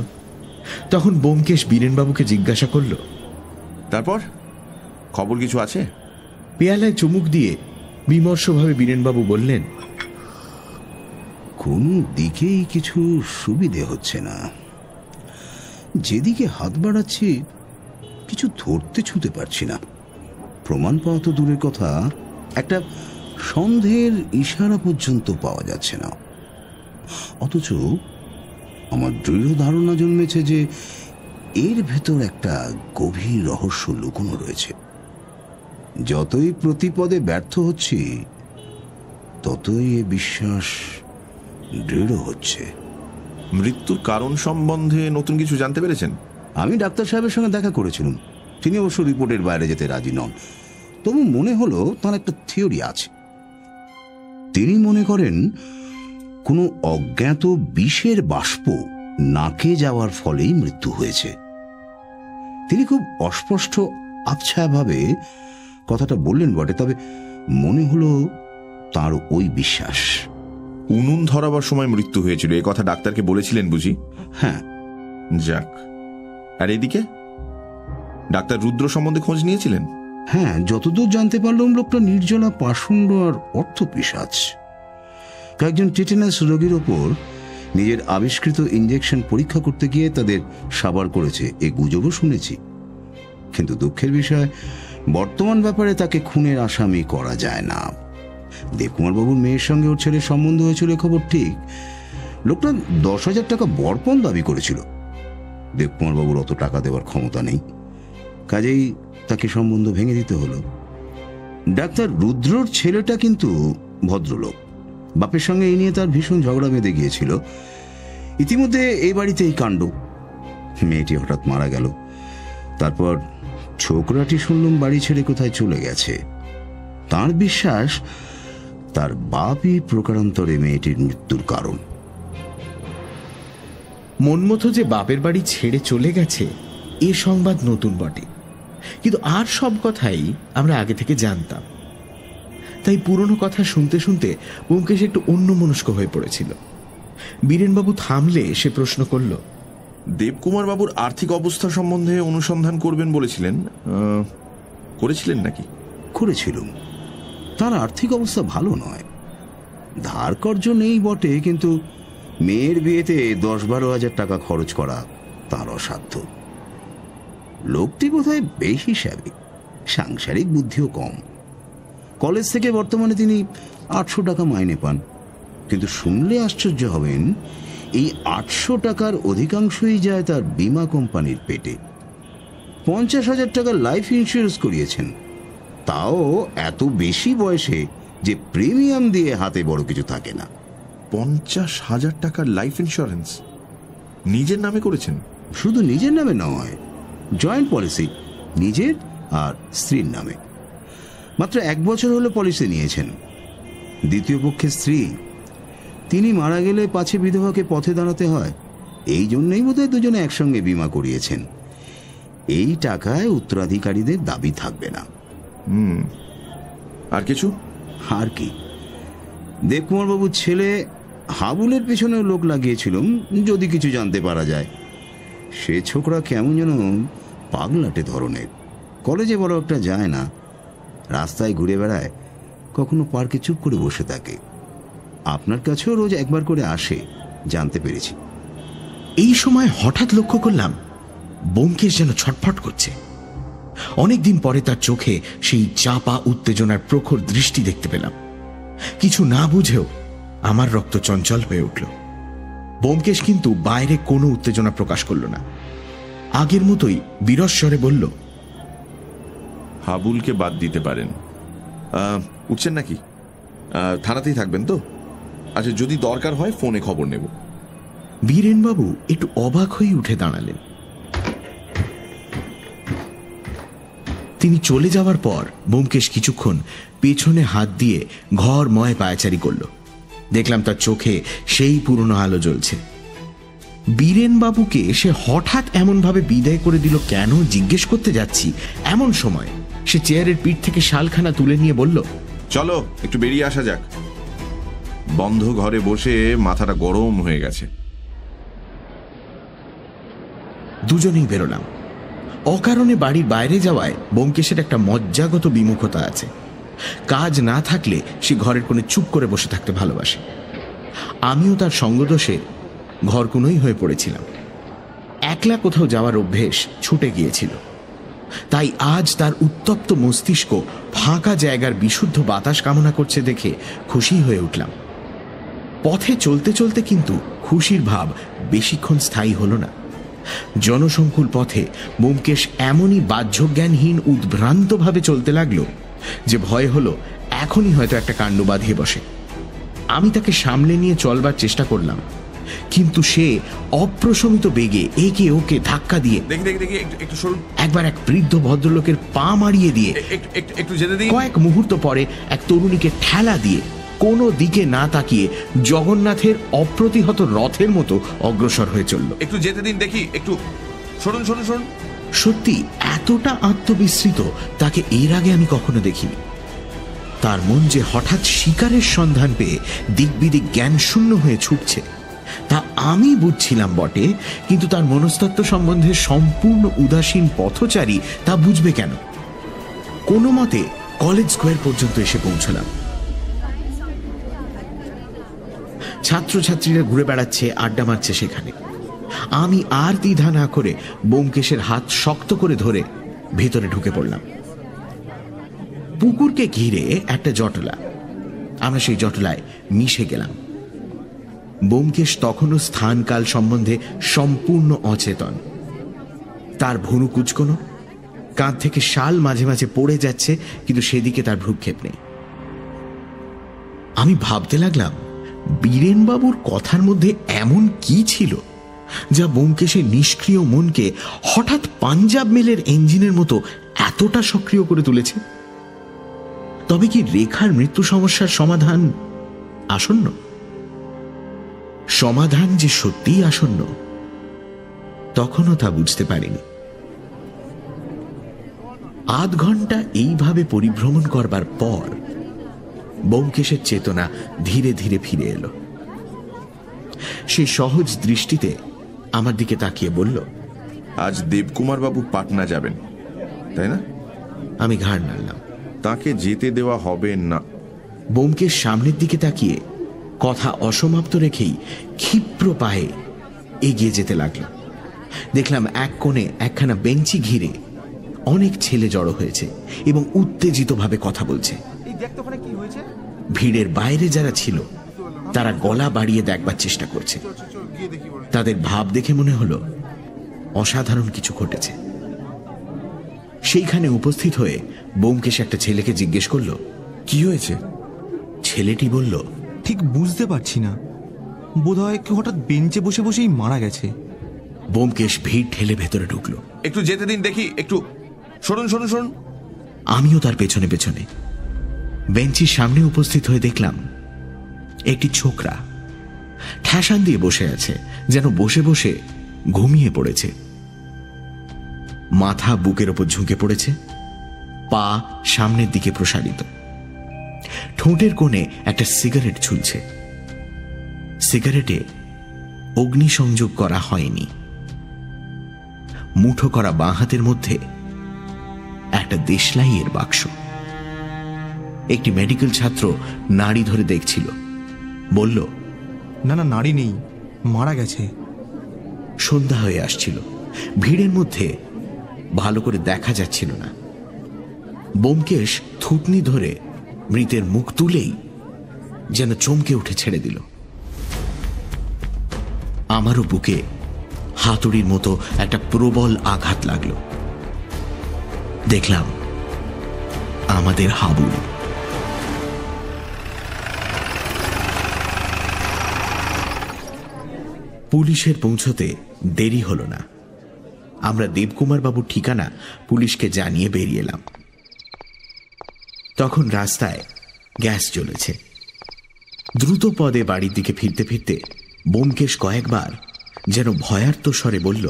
তখন ব্যোমকেশ বীরেনবাবুকে জিজ্ঞাসা করল,
তারপর খবর কিছু আছে?
পেয়ালায় চুমুক দিয়ে বিমর্ষভাবে বীরেনবাবু বললেন,
কোন দিকেই কিছু সুবিধে হচ্ছে না। যেদিকে হাত বাড়াচ্ছি কিছু ধরতে ছুঁতে পারছি না। প্রমাণ পাওয়া তো দূরের কথা, একটা সন্দেহের ইশারা পর্যন্ত পাওয়া যাচ্ছে না। অথচ আমার দৃঢ় ধারণা জন্মেছে যে এর ভেতর একটা গভীর রহস্য লুকোনো রয়েছে। যতই প্রতিপদে ব্যর্থ হচ্ছি ততই এ বিশ্বাস দৃঢ় হচ্ছে।
মৃত্যুর কারণ সম্বন্ধে নতুন কিছু জানতে পেরেছেন?
আমি ডাক্তার সাহেবের সঙ্গে দেখা করেছিলাম। তিনি অবশ্য রিপোর্টের বাইরে যেতে রাজি নন। তবু মনে হলো তার একটা থিওরি আছে। তিনি মনে করেন কোনো অজ্ঞাত বিষের বাষ্প নাকে যাওয়ার ফলেই মৃত্যু হয়েছে। তিনি খুব অস্পষ্ট আবছাভাবে কথাটা বললেন বটে, তবে মনে হলো তার ওই বিশ্বাস।
উনুন ধরাবার সময় মৃত্যু হয়েছিল, এ কথা ডাক্তারকে বলেছিলেন বুঝি?
হ্যাঁ।
যাক, আর এদিকে ডাক্তার রুদ্র সম্বন্ধে খোঁজ নিয়েছিলেন?
হ্যাঁ, যতদূর জানতে পারলাম লোকটা নির্জলা পাষণ্ড আর অর্থপিশাচ। কয়েকজন টিটেনাস রোগীর ওপর নিজের আবিষ্কৃত ইঞ্জেকশন পরীক্ষা করতে গিয়ে তাদের সাবার করেছে, এ গুজবও শুনেছি। কিন্তু দুঃখের বিষয়, বর্তমান ব্যাপারে তাকে খুনের আসামি করা যায় না। দেবকুমার বাবুর মেয়ের সঙ্গে ওর ছেলের সম্বন্ধ হয়েছিল খবর ঠিক। লোকটা 10,000 টাকা বরপণ দাবি করেছিল। দেবকুমার বাবুর অত টাকা দেওয়ার ক্ষমতা নেই, কাজেই তাকে সম্বন্ধ ভেঙে দিতে হলো। ডাক্তার রুদ্রর ছেলেটা কিন্তু ভদ্রলোক। বাপের সঙ্গে এই নিয়ে তার ভীষণ ঝগড়া বেঁধে গিয়েছিল। ইতিমধ্যে এই বাড়িতে এই কাণ্ড। মেয়েটি হঠাৎ মারা গেল। তারপর ছোকরাটি শুনলাম বাড়ি ছেড়ে কোথায় চলে গেছে। তার বিশ্বাস তার বাপই প্রকারান্তরে মেয়েটির মৃত্যুর কারণ।
মনমতো যে বাপের বাড়ি ছেড়ে চলে গেছে এ সংবাদ নতুন বটে, কিন্তু আর সব কথাই আমরা আগে থেকে জানতাম। তাই পুরনো কথা শুনতে শুনতে ব্যোমকেশ একটু অন্যমনস্ক হয়ে পড়েছিল। বীরেনবাবু থামলে সে প্রশ্ন করল,
দেবকুমার বাবুর আর্থিক অবস্থা সম্বন্ধে অনুসন্ধান করবেন বলেছিলেন, করেছিলেন নাকি?
করেছিলুম। তার আর্থিক অবস্থা ভালো নয়। ধার কর্জ নেই বটে, কিন্তু মেয়ের বিয়েতে 10-12 হাজার টাকা খরচ করা তার অসাধ্য। লোকটি বোধহয় বেহিসাবি, সাংসারিক বুদ্ধিও কম। কলেজ থেকে বর্তমানে তিনি 800 টাকা মাইনে পান। কিন্তু শুনলে আশ্চর্য হবেন, এই 800 টাকার অধিকাংশই যায় তার বীমা কোম্পানির পেটে। 50,000 টাকার লাইফ ইন্স্যুরেন্স করিয়েছেন, তাও এত বেশি বয়সে যে প্রিমিয়াম দিয়ে হাতে বড় কিছু থাকে না।
50,000 টাকার লাইফ ইন্স্যুরেন্স নিজের নামে করেছেন?
শুধু নিজের নামে নয়, জয়েন্ট পলিসি, নিজের আর স্ত্রীর নামে। মাত্র 1 বছর হলো পলিসি নিয়েছেন। দ্বিতীয় পক্ষের স্ত্রী, তিনি মারা গেলে পাছে বিধবাকে পথে দাঁড়াতে হয়, এই জন্যই বোধহয় দুজনে একসঙ্গে বীমা করিয়েছেন। এই টাকায় উত্তরাধিকারীদের দাবি থাকবে না।
আর কিছু?
আর কি, দেবকুমার বাবুর ছেলে হাবুলের পেছনেও লোক লাগিয়েছিলাম, যদি কিছু জানতে পারা যায়। সে ছোকরা কেমন যেন পাগলাটে ধরনের। কলেজে বড় একটা যায় না, রাস্তায় ঘুরে বেড়ায়, কখনো পার্কে চুপ করে বসে থাকে। আপনার কাছেও রোজ একবার করে আসে, জানতে পেরেছি।
এই সময় হঠাৎ লক্ষ্য করলাম ব্যোমকেশ যেন ছটফট করছে। অনেকদিন পরে তার চোখে সেই চাপা উত্তেজনার প্রখর দৃষ্টি দেখতে পেলাম। কিছু না বুঝেও আমার রক্ত চঞ্চল হয়ে উঠল। ব্যোমকেশ কিন্তু বাইরে কোনো উত্তেজনা প্রকাশ করল না। আগের মতোই বিরস্বরে বলল,
হাবুলকে বাদ দিতে পারেন। উঠছেন নাকি? থানাতেই থাকবেন তো? আচ্ছা, যদি দরকার হয় ফোনে খবর নেব।
বীরেনবাবু একটু অবাক হয়ে উঠে দাঁড়ালেন। তিনি চলে যাওয়ার পর ব্যোমকেশ কিছুক্ষণ পেছনে হাত দিয়ে ঘরময় পায়চারি করল। দেখলাম তার চোখে সেই পুরনো আলো জ্বলছে। বীরেনবাবুকে সে হঠাৎ এমন ভাবে বিদায় করে দিল কেন জিজ্ঞেস করতে যাচ্ছি, এমন সময় সে চেয়ারের পিঠ থেকে শালখানা তুলে নিয়ে বলল,
চলো একটু বেরিয়ে আসা যাক। বন্ধ ঘরে বসে মাথাটা গরম হয়ে গেছে।
দুজনেই বেরোলাম। অকারণে বাড়ির বাইরে যাওয়ায় ব্যোমকেশের একটা মজ্জাগত বিমুখতা আছে। কাজ না থাকলে সে ঘরের কোণে চুপ করে বসে থাকতে ভালোবাসে। আমিও তার সঙ্গদোষে ঘরকুনোই হয়ে পড়েছিলাম। একলা কোথাও যাওয়ার অভ্যেস ছুটে গিয়েছিল। তাই আজ তার উত্তপ্ত মস্তিষ্ক ফাঁকা জায়গার বিশুদ্ধ বাতাস কামনা করছে দেখে খুশি হয়ে উঠলাম। পথে চলতে চলতে কিন্তু খুশির ভাব বেশিক্ষণ স্থায়ী হল না। জনসংকুল পথে ব্যোমকেশ এমনই বাহ্যজ্ঞানহীন উদ্ভ্রান্তভাবে চলতে লাগলো যে ভয় হলো এখনই হয়তো একটা কাণ্ড বাঁধিয়ে বসে। আমি তাকে সামলে নিয়ে চলবার চেষ্টা করলাম, কিন্তু সে অপ্রশমিত বেগে একে ওকে ধাক্কা দিয়ে একবার এক বৃদ্ধ ভদ্রলোকের পা মারিয়ে দিয়ে কয়েক মুহূর্ত পরে এক তরুণীকে ঠেলা দিয়ে কোনো দিকে না তাকিয়ে জগন্নাথের অপ্রতিহত রথের মতো অগ্রসর হয়ে চলল।
একটু যেতে দিন দেখি, একটু সরুন সরুন সরুন।
সত্যি এতটা আত্মবিস্মৃত তাকে এর আগে আমি কখনো দেখিনি। তার মন যে হঠাৎ শিকারের সন্ধান পেয়ে দিকবিদিক জ্ঞান শূন্য হয়ে ছুটছে তা আমি বুঝছিলাম বটে, কিন্তু তার মনস্তত্ত্ব সম্বন্ধে সম্পূর্ণ উদাসীন পথচারী তা বুঝবে কেন? কোনো মতে কলেজ স্কোয়ার পর্যন্ত এসে পৌঁছলাম। ছাত্রছাত্রীরা ঘুরে বেড়াচ্ছে, আড্ডা মারছে সেখানে। আমি আর দ্বিধা না করে ব্যোমকেশের হাত শক্ত করে ধরে ভেতরে ঢুকে পড়লাম। পুকুরকে ঘিরে একটা জটলা, আমরা সেই জটলায় মিশে গেলাম। ব্যোমকেশ তখনও স্থানকাল সম্বন্ধে সম্পূর্ণ অচেতন। তার ভুরু কুঁচকোনো, কাঁধ থেকে শাল মাঝে মাঝে পড়ে যাচ্ছে, কিন্তু সেদিকে তার ভ্রুক্ষেপ নেই। আমি ভাবতে লাগলাম, বীরেনবাবুর কথার মধ্যে এমন কি ছিল যা ব্যোমকেশের নিষ্ক্রিয় মনকে হঠাৎ পাঞ্জাব মেলের ইঞ্জিনের মতো এতটা সক্রিয় করে তুলেছে? তবে কি রেখার মৃত্যু সমস্যার সমাধান আসন্ন? সমাধান যে সত্যিই আসন্ন তখনও তা বুঝতে পারিনি। আধ ঘন্টা এইভাবে পরিভ্রমণ করবার পর ব্যোমকেশের চেতনা ধীরে ধীরে ফিরে এলো। সে সহজ দৃষ্টিতে আমার দিকে তাকিয়ে বলল,
আজ দেবকুমার বাবু পাটনা যাবেন, তাই না?
আমি ঘাড় নাড়লাম।
তাকে যেতে দেওয়া হবে না।
ব্যোমকেশ সামনের দিকে তাকিয়ে কথা অসমাপ্ত রেখেই ক্ষিপ্র পায়ে এগিয়ে যেতে লাগল। দেখলাম এক কোণে একখানা বেঞ্চি ঘিরে অনেক ছেলে জড়ো হয়েছে এবং উত্তেজিতভাবে কথা বলছে। ভিড়ের বাইরে যারা ছিল তারা গলা বাড়িয়ে দেখবার চেষ্টা করছে। তাদের ভাব দেখে মনে হলো অসাধারণ কিছু ঘটেছে। সেইখানে উপস্থিত হয়ে ব্যোমকেশ একটা ছেলেকে জিজ্ঞেস করল,
কি হয়েছে?
ছেলেটি বলল,
ঠিক বুঝতে পারছি না, বোধহয় কেউ হঠাৎ বেঞ্চে বসে বসেই মারা গেছে।
ব্যোমকেশ ভিড় ঠেলে ভেতরে ঢুকলো।
একটু যেতে দিন দেখি, একটু সরুন সরুন সরুন।
আমিও তার পেছনে পেছনে বেঞ্চির সামনে উপস্থিত হয়ে দেখলাম একটি ছোকরা ঠ্যাসান দিয়ে বসে আছে, যেন বসে বসে ঘুমিয়ে পড়েছে। মাথা বুকের ওপর ঝুঁকে পড়েছে, পা সামনের দিকে প্রসারিত। ঠোঁটের কোণে একটা সিগারেট ঝুলছে। সিগারেটে অগ্নিসংযোগ করা হয়নি। মুঠো করা বাঁ হাতের মধ্যে একটা দেশলাইয়ের বাক্স। একটি মেডিকেল ছাত্র নাড়ি ধরে দেখছিল, বলল,
না না, নাড়ি নেই, মারা গেছে।
সন্ধ্যা হয়ে আসছিল। ভিড়ের মধ্যে ভালো করে দেখা যাচ্ছিল না। ব্যোমকেশ থুতনি ধরে মৃতের মুখ তুলেই যেন চমকে উঠে ছেড়ে দিল। আমারও বুকে হাতুড়ির মতো একটা প্রবল আঘাত লাগলো। দেখলাম আমাদের হাবুল। পুলিশের পৌঁছতে দেরি হলো না। আমরা দেবকুমার বাবুর ঠিকানা পুলিশকে জানিয়ে বেরিয়ে এলাম। তখন রাস্তায় গ্যাস জ্বলেছে। দ্রুত পদে বাড়ির দিকে ফিরতে ফিরতে ব্যোমকেশ কয়েকবার যেন ভয়ার্ত স্বরে বলল,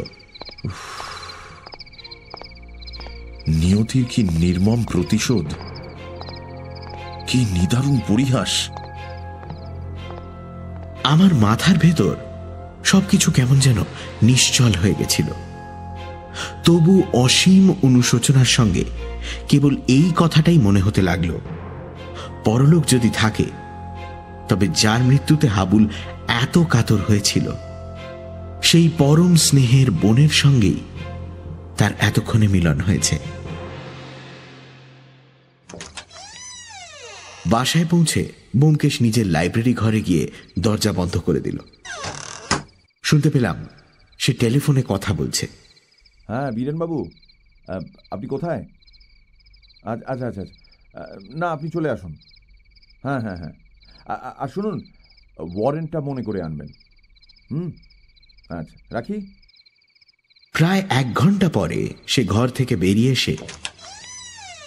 নিয়তির কি নির্মম প্রতিশোধ, কি নিদারুণ পরিহাস।
আমার মাথার ভেতর সবকিছু কেমন যেন নিশ্চল হয়ে গেছিল। তবু অসীম অনুশোচনার সঙ্গে কেবল এই কথাটাই মনে হতে লাগলো, পরলোক যদি থাকে তবে যার মৃত্যুতে হাবুল এত কাতর হয়েছিল সেই পরম স্নেহের বোনের সঙ্গেই তার এতক্ষণে মিলন হয়েছে। বাসায় পৌঁছে ব্যোমকেশ নিজের লাইব্রেরি ঘরে গিয়ে দরজা বন্ধ করে দিল। শুনতে পেলাম সে টেলিফোনে কথা বলছে।
হ্যাঁ বীরেনবাবু, আপনি কোথায়? আচ্ছা আচ্ছা, না আপনি চলে আসুন। হ্যাঁ হ্যাঁ হ্যাঁ, আর শুনুন, ওয়ারেন্টটা মনে করে আনবেন। আচ্ছা রাখি।
প্রায় 1 ঘন্টা পরে সে ঘর থেকে বেরিয়ে এসে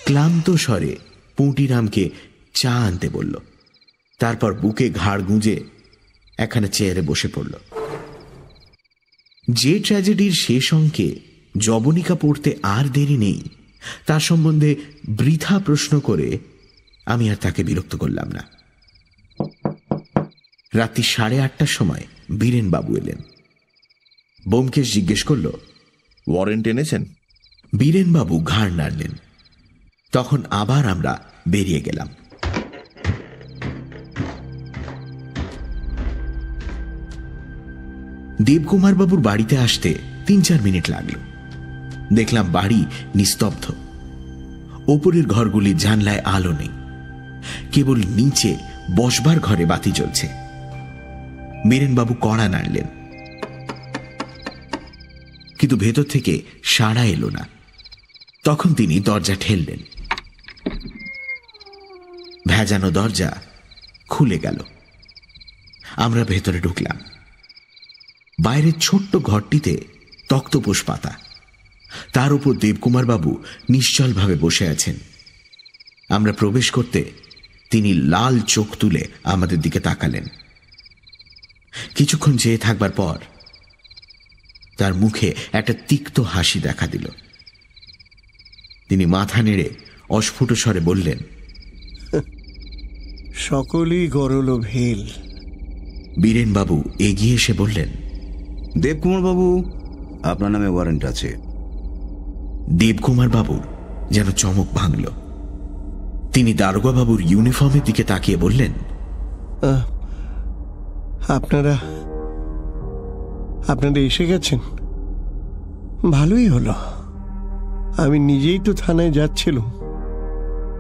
ক্লান্ত স্বরে পুঁটিরামকে চা আনতে বলল। তারপর বুকে ঘাড় গুঁজে একখানা চেয়ারে বসে পড়ল। যে ট্র্যাজেডির শেষ অঙ্কে জবনিকা পড়তে আর দেরি নেই তার সম্বন্ধে বৃথা প্রশ্ন করে আমি আর তাকে বিরক্ত করলাম না। রাত্রি 8:30টার সময় বীরেনবাবু এলেন। ব্যোমকেশ জিজ্ঞেস করল,
ওয়ারেন্ট এনেছেন?
বীরেনবাবু ঘাড় নাড়লেন। তখন আবার আমরা বেরিয়ে গেলাম। দেবকুমার বাবুর বাড়িতে আসতে 3-4 মিনিট লাগলো। দেখলাম বাড়ি নিস্তব্ধ। ওপরের ঘরগুলির জানলায় আলো নেই, কেবল নিচে বসবার ঘরে বাতি জ্বলছে। বীরেনবাবু কড়া নাড়লেন, কিন্তু ভেতর থেকে সাড়া এলো না। তখন তিনি দরজা ঠেললেন। ভেজানো দরজা খুলে গেল। আমরা ভেতরে ঢুকলাম। বাইরের ছোট্ট ঘরটিতে তক্তপোষ পাতা, তার উপর দেবকুমার বাবু নিশ্চলভাবে বসে আছেন। আমরা প্রবেশ করতে তিনি লাল চোখ তুলে আমাদের দিকে তাকালেন। কিছুক্ষণ চেয়ে থাকবার পর তার মুখে একটা তিক্ত হাসি দেখা দিল। তিনি মাথা নেড়ে অস্ফুট স্বরে বললেন,
সকলেই গরল ভেল।
বীরেনবাবু এগিয়ে এসে বললেন,
দেবকুমার বাবু, আপনার নামে ওয়ারেন্ট আছে।
দেবকুমার বাবুর যেন চমক ভাঙল। তিনি দারোগা বাবুর ইউনিফর্মের দিকে তাকিয়ে বললেন,
আপনারা এসে গেছেন, ভালোই হলো। আমি নিজেই তো থানায় যাচ্ছিলাম।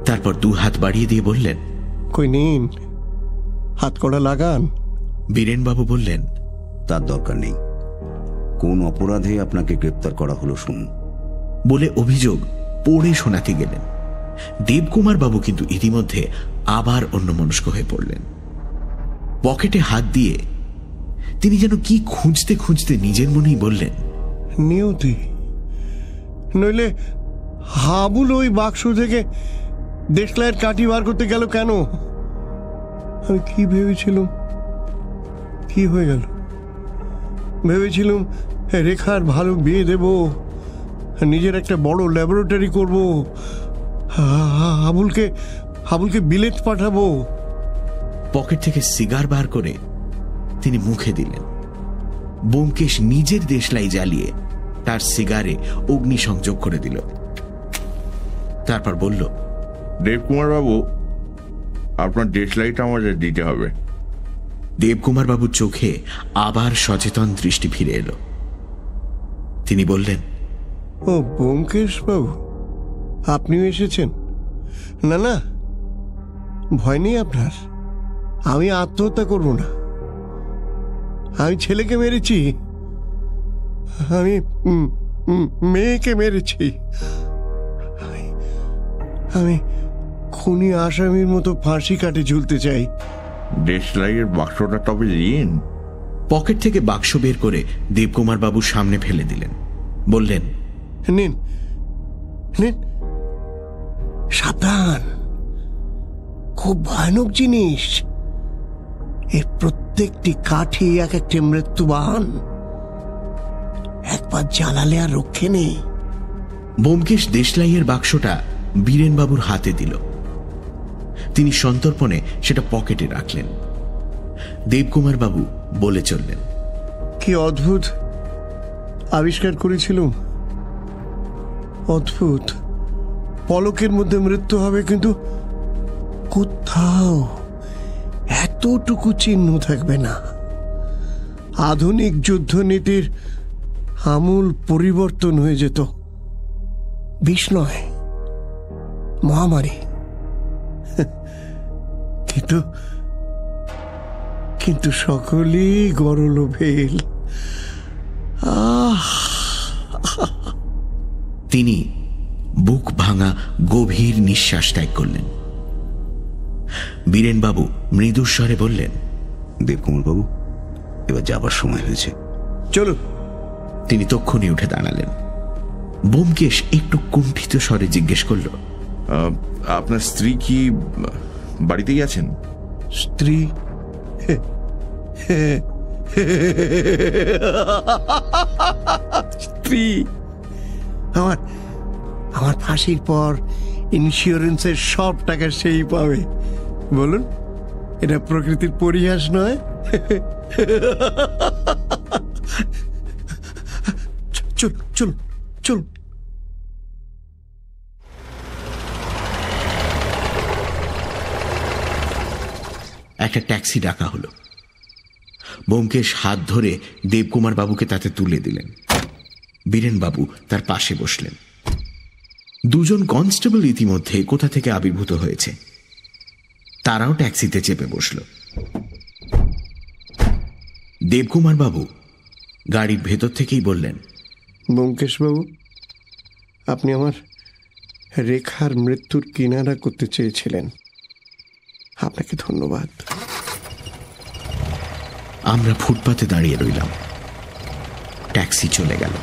তারপর 2 হাত বাড়িয়ে দিয়ে বললেন,
কই নিন, হাত কড়া লাগান।
বীরেনবাবু বললেন,
তার দরকার নেই। কোন অপরাধে আপনাকে গ্রেপ্তার করা হলো শুনুন।
বলে অভিযোগ পড়ে শোনাতে গেলেন। দেবকুমার বাবু কিন্তু ইতিমধ্যে আবার অন্যমনস্ক হয়ে পড়লেন। পকেটে হাত দিয়ে তিনি যেন কি খুঁজতে খুঁজতে নিজের মনেই বললেন,
নিয়তি, নইলে হাবুল ওই বাক্স থেকে দেশলাইয়ের কাঠি বার করতে গেল কেন? আমি কি ভেবেছিলাম, কি হয়ে গেল? ভেবেছিলাম রেখার ভালো বিয়ে দেব, নিজের একটা বড় ল্যাবরেটরি করব, হাবুলকে বিলেত পাঠাবো।
পকেট থেকে সিগার বার করে তিনি মুখে দিলেন। ব্যোমকেশ নিজের দেশলাই জ্বালিয়ে তার সিগারে অগ্নিসংযোগ করে দিল। তারপর বলল,
দেবকুমার বাবু, আপনার দেশলাইটা আমাদের দিতে হবে।
দেবকুমার বাবুর চোখে আবার সচেতন দৃষ্টি ফিরে এলো। তিনি বললেন,
ও ব্যোমকেশ বাবু, আপনিও এসেছেন? না না, ভয় নেই আপনার। আমি আত্মহত্যা করব না। আমি ছেলেকে মেরেছি, আমি মেয়েকে মেরেছি। আমি খুনি আসামির মতো ফাঁসি কাটে ঝুলতে চাই।
দেশলাইয়ের বাক্সটা তবে দিন।
পকেট থেকে বাক্স বের করে দেবকুমার বাবুর সামনে ফেলে দিলেন। বললেন,
নিন নিন, সাবধান, খুব ভয়ানক জিনিস। এর প্রত্যেকটি কাঠি এক একটি মৃত্যুবান। একবার জ্বালালে আর রক্ষে নেই।
ব্যোমকেশ দেশলাইয়ের বাক্সটা বীরেনবাবুর হাতে দিল। তিনি সন্তর্পণে সেটা পকেটে রাখলেন। দেবকুমার বাবু বলে চললেন,
কি অদ্ভুত আবিষ্কার করেছিলুম। অদ্ভুত। পলকের মধ্যে মৃত্যু হবে, কিন্তু কোথাও এতটুকু চিহ্ন থাকবে না। আধুনিক যুদ্ধনীতির আমূল পরিবর্তন হয়ে যেত। বিষ নয়, মহামারী। কিন্তু কিন্তু সকলেই গরল ভেল।
তিনি বুক ভাঙা গভীর নিঃশ্বাস ত্যাগ করলেন। বীরেনবাবু মৃদুস্বরে বললেন,
দেবকুমার বাবু, এবার যাবার সময় হয়েছে,
চলুন।
তিনি তক্ষুনি উঠে দাঁড়ালেন। ব্যোমকেশ একটু কুণ্ঠিত স্বরে জিজ্ঞেস করল,
আপনার স্ত্রী কি বাড়িতেই আছেন?
স্ত্রী? স্ত্রী? আমার ফাঁসির পর ইন্স্যুরেন্সের সব টাকা সেই পাবে। বলুন, এটা প্রকৃতির পরিহাস নয়? চল চল চল।
একটা ট্যাক্সি ডাকা হলো। ব্যোমকেশ হাত ধরে দেবকুমার বাবুকে তাতে তুলে দিলেন। বীরেনবাবু তার পাশে বসলেন। দুজন কনস্টেবল ইতিমধ্যে কোথা থেকে আবির্ভূত হয়েছে, তারাও ট্যাক্সিতে চেপে বসল। দেবকুমার বাবু গাড়ির ভেতর থেকেই বললেন,
ব্যোমকেশ বাবু, আপনি আমার রেখার মৃত্যুর কিনারা করতে চেয়েছিলেন। আপনাকে ধন্যবাদ।
আমরা ফুটপাতে দাঁড়িয়ে রইলাম। ট্যাক্সি চলে গেল।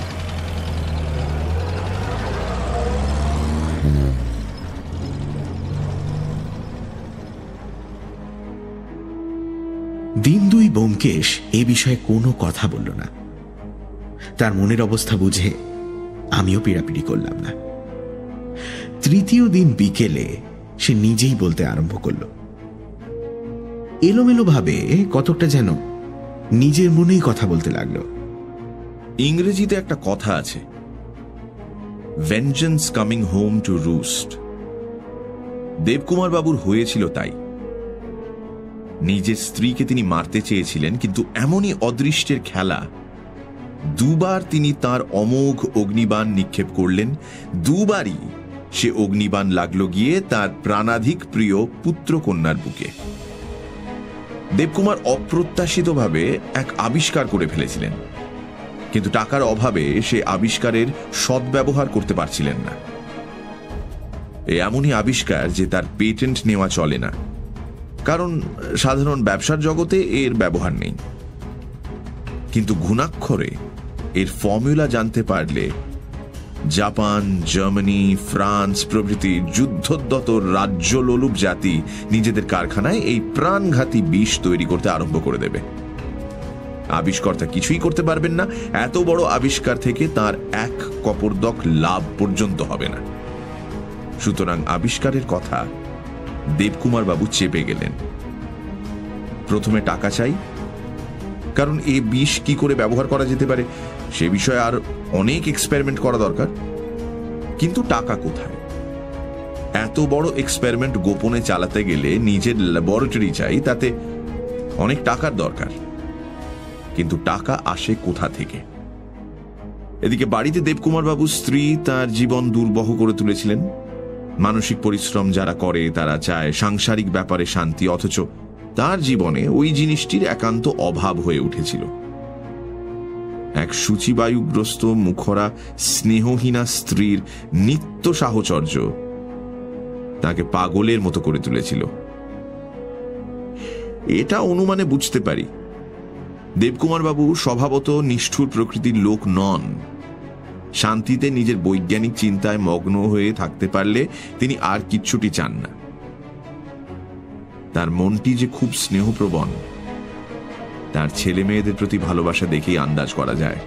দিন দুই ব্যোমকেশ এ বিষয়ে কোনো কথা বলল না। তার মনের অবস্থা বুঝে আমিও পীড়াপিড়ি করলাম না। তৃতীয় দিন বিকেলে সে নিজেই বলতে আরম্ভ করল। এলোমেলো ভাবে কতকটা যেন নিজের মনেই কথা বলতে লাগলো।
ইংরেজিতে একটা কথা আছে, vengeance coming home to roost. Debkumar বাবুর হয়েছিল তাই। নিজের স্ত্রীকে তিনি মারতে চেয়েছিলেন, কিন্তু এমনই অদৃষ্টের খেলা, দুবার তিনি তার অমোঘ অগ্নিবাণ নিক্ষেপ করলেন। দুবারই সে অগ্নিবাণ লাগলো গিয়ে তার প্রাণাধিক প্রিয় পুত্রকন্যার বুকে। দেবকুমার অপ্রত্যাশিতভাবে এক আবিষ্কার করে ফেলেছিলেন, কিন্তু টাকার অভাবে সে আবিষ্কারের সদ্ব্যবহার করতে পারছিলেন না। এমনই আবিষ্কার যে তার পেটেন্ট নেওয়া চলে না, কারণ সাধারণ ব্যবসার জগতে এর ব্যবহার নেই। কিন্তু ঘুণাক্ষরে এর ফর্মুলা জানতে পারলে জাপান, জার্মানি, ফ্রান্স প্রভৃতি যুদ্ধোদ্যত রাজ্যলোলুপ জাতি নিজেদের কারখানায় এই প্রাণঘাতী বিষ তৈরি করতে আরম্ভ করে দেবে। আবিষ্কর্তা কিছুই করতে পারবেন না। এত বড় আবিষ্কার থেকে তার এক কপর্দক লাভ পর্যন্ত হবে না। সুতরাং আবিষ্কারের কথা দেবকুমার বাবু চেপে গেলেন। প্রথমে টাকা চাই, কারণ এ বিষ কি করে ব্যবহার করা যেতে পারে সে বিষয়ে আর অনেক এক্সপেরিমেন্ট করা দরকার। কিন্তু টাকা কোথায়? এত বড় এক্সপেরিমেন্ট গোপনে চালাতে গেলে নিজের ল্যাবরেটরি চাই, তাতে অনেক টাকার দরকার। কিন্তু টাকা আসে কোথা থেকে? এদিকে বাড়িতে দেবকুমার বাবুর স্ত্রী তার জীবন দুর্বহ করে তুলেছিলেন। মানসিক পরিশ্রম যারা করে তারা চায় সাংসারিক ব্যাপারে শান্তি, অথচ তার জীবনে ওই জিনিসটির একান্ত অভাব হয়ে উঠেছিল। এক সূচিবায়ুগ্রস্ত মুখরা স্নেহহীনা স্ত্রীর নিত্য সাহচর্য তাকে পাগলের মতো করে তুলেছিল। এটা অনুমানে বুঝতে পারি দেবকুমার বাবু স্বভাবত নিষ্ঠুর প্রকৃতির লোক নন। শান্তিতে নিজের বৈজ্ঞানিক চিন্তায় মগ্ন হয়ে থাকতে পারলে তিনি আর কিচ্ছুটি চান না। তার মনটি যে খুব স্নেহপ্রবণ তার ছেলে মেয়েদের প্রতি ভালোবাসা দেখেই আন্দাজ করা যায়।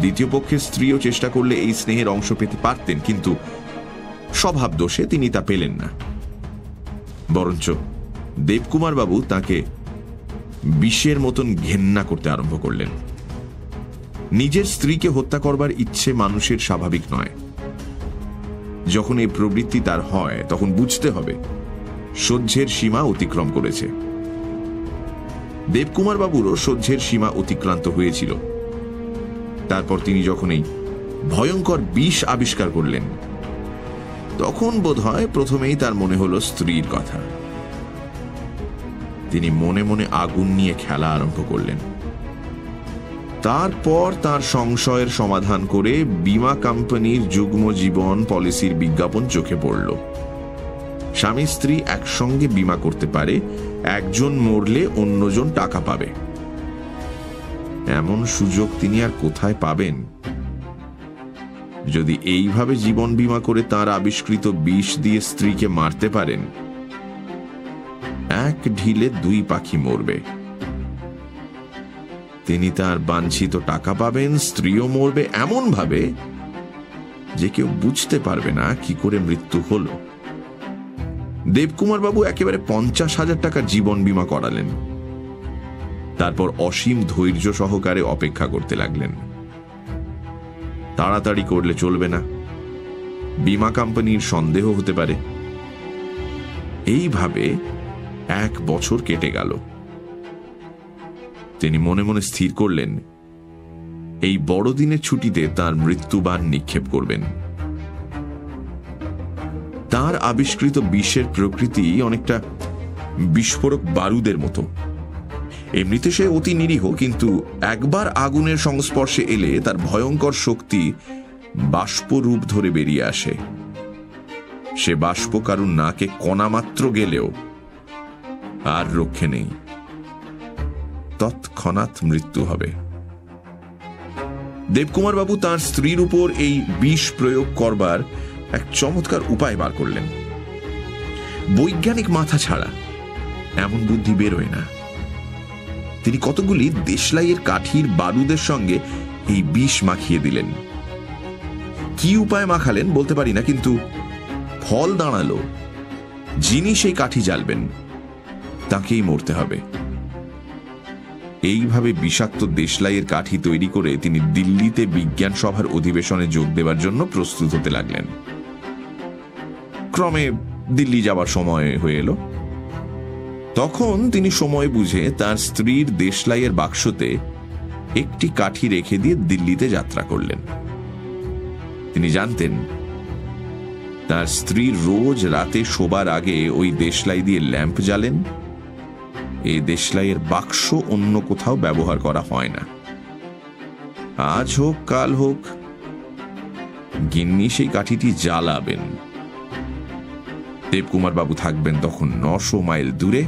দ্বিতীয় পক্ষের স্ত্রীও চেষ্টা করলে এই স্নেহের অংশ পেতে পারতেন, কিন্তু স্বভাব দোষে তিনি তা পেলেন না। বরঞ্চ দেবকুমার বাবু তাকে বিষের মতন ঘেন্না করতে আরম্ভ করলেন। নিজের স্ত্রীকে হত্যা করবার ইচ্ছে মানুষের স্বাভাবিক নয়। যখন এই প্রবৃত্তি তার হয় তখন বুঝতে হবে সহ্যের সীমা অতিক্রম করেছে। দেবকুমার বাবুরও সহ্যের সীমা অতিক্রান্ত হয়েছিল। তারপর তিনি যখন এই ভয়ঙ্কর বিষ আবিষ্কার করলেন তখন বোধহয় প্রথমেই তার মনে হলো স্ত্রীর কথা। তিনি মনে মনে আগুন নিয়ে খেলা আরম্ভ করলেন। তারপর তার সংশয়ের সমাধান করে বীমা কোম্পানির যুগ্ম জীবন পলিসির বিজ্ঞাপন চোখে পড়ল। স্বামী স্ত্রী একসঙ্গে বীমা করতে পারে, একজন মরলে অন্যজন টাকা পাবে। এমন সুযোগ তিনি আর কোথায় পাবেন? যদি এইভাবে জীবন বীমা করে তার আবিষ্কৃত বিষ দিয়ে স্ত্রীকে মারতে পারেন, এক ঢিলে দুই পাখি মরবে। তিনি তার বাঞ্ছিত টাকা পাবেন, স্ত্রীও মরবে এমন ভাবে যে কেউ বুঝতে পারবে না কি করে মৃত্যু হলো। দেবকুমার বাবু একেবারে 50,000 টাকার জীবন বীমা করালেন। তারপর অসীম ধৈর্য সহকারে অপেক্ষা করতে লাগলেন। তাড়াতাড়ি করলে চলবে না, বীমা কোম্পানির সন্দেহ হতে পারে। এইভাবে 1 বছর কেটে গেল। তিনি মনে মনে স্থির করলেন এই বড়দিনের ছুটিতে তার মৃত্যুবাণ নিক্ষেপ করবেন। তার আবিষ্কৃত বিষের প্রকৃতি অনেকটা বিস্ফোরক বারুদের মতো। এমনিতে সে অতি নিরীহ, কিন্তু একবার আগুনের সংস্পর্শে এলে তার ভয়ঙ্কর শক্তি বাষ্প রূপ ধরে বেরিয়ে আসে। সে বাষ্প কারুর নাকে কণামাত্র গেলেও আর রক্ষে নেই, তৎক্ষণাৎ মৃত্যু হবে। দেবকুমার বাবু তাঁর স্ত্রীর উপর এই বিষ প্রয়োগ করবার এক চমৎকার উপায় বার করলেন। বৈজ্ঞানিক মাথা ছাড়া এমন বুদ্ধি বেরোয় না। তিনি কতগুলি দেশলাইয়ের কাঠির বারুদের সঙ্গে এই বিষ মাখিয়ে দিলেন। কি উপায় মাখালেন বলতে পারি না, কিন্তু ফল দাঁড়ালো যিনি সেই কাঠি জ্বালবেন তাকেই মরতে হবে। এইভাবে বিষাক্ত দেশলাইয়ের কাঠি তৈরি করে তিনি দিল্লিতে বিজ্ঞান সভার অধিবেশনে যোগ দেওয়ার জন্য প্রস্তুত হতে লাগলেন। ক্রমে দিল্লি যাবার সময় হয়ে এলো। তখন তিনি সময় বুঝে তার স্ত্রীর দেশলাইয়ের বাক্সতে একটি কাঠি রেখে দিয়ে দিল্লিতে যাত্রা করলেন। তিনি জানতেন তার স্ত্রী রোজ রাতে শোবার আগে ওই দেশলাই দিয়ে ল্যাম্প জ্বালেন। এই দেশলাইয়ের বাক্স অন্য কোথাও ব্যবহার করা হয় না। আজ হোক কাল হোক গিন্নি সেই কাঠিটি জ্বালাবেন। দেবকুমার বাবু থাকবেন তখন 900 মাইল দূরে।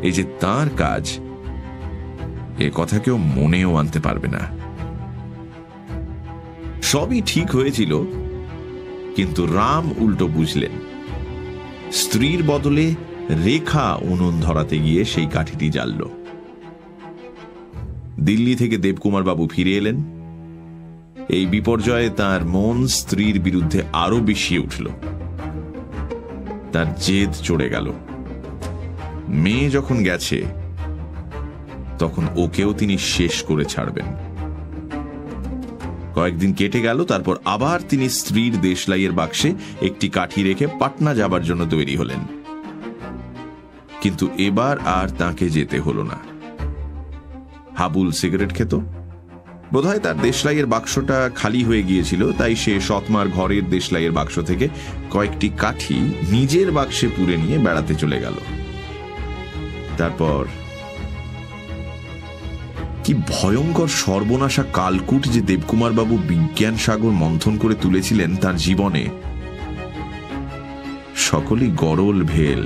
এই যে তার কাজ, এ কথা কেউ মনেও আনতে পারবে না। সবই ঠিক হয়েছিল, কিন্তু রাম উল্টো বুঝলেন। স্ত্রীর বদলে রেখা উনুন ধরাতে গিয়ে সেই কাঠিটি জ্বালল। দিল্লি থেকে দেবকুমার বাবু ফিরে এলেন। এই বিপর্যয়ে তার মন স্ত্রীর বিরুদ্ধে আরো বেশি উঠল। তার জেদ চড়ে গেল। মেয়ে যখন গেছে তখন ওকেও তিনি শেষ করে ছাড়বেন। কয়েকদিন কেটে গেল, তারপর আবার তিনি স্ত্রীর দেশলাইয়ের বাক্সে একটি কাঠি রেখে পাটনা যাবার জন্য তৈরি হলেন। কিন্তু এবার আর তাকে যেতে হলো না। হাবুল সিগারেট খেত, বোধহয় তার দেশলাইয়ের বাক্সটা খালি হয়ে গিয়েছিল, তাই সে সৎমার ঘরের দেশলাইয়ের বাক্স থেকে কয়েকটি কাঠি নিজের বাক্সে পুরে নিয়ে বেড়াতে চলে গেল। তারপর কি ভয়ঙ্কর সর্বনাশা কালকুট যে দেবকুমার বাবু বিজ্ঞান সাগর মন্থন করে তুলেছিলেন তার জীবনে, সকলই গরল ভেল।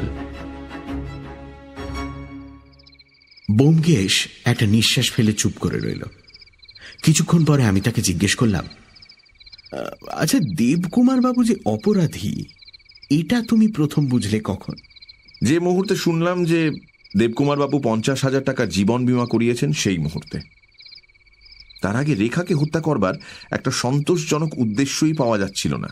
ব্যোমকেশ একটা নিঃশ্বাস ফেলে চুপ করে রইল। কিছুক্ষণ পরে আমি তাকে জিজ্ঞেস করলাম, আচ্ছা, দেবকুমার বাবু যে অপরাধী এটা তুমি প্রথম বুঝলে কখন?
যে মুহূর্তে শুনলাম যে দেবকুমার বাবু 50,000 টাকা জীবন বীমা করিয়েছেন সেই মুহূর্তে। তার আগে রেখাকে হত্যা করবার একটা সন্তোষজনক উদ্দেশ্যই পাওয়া যাচ্ছিল না।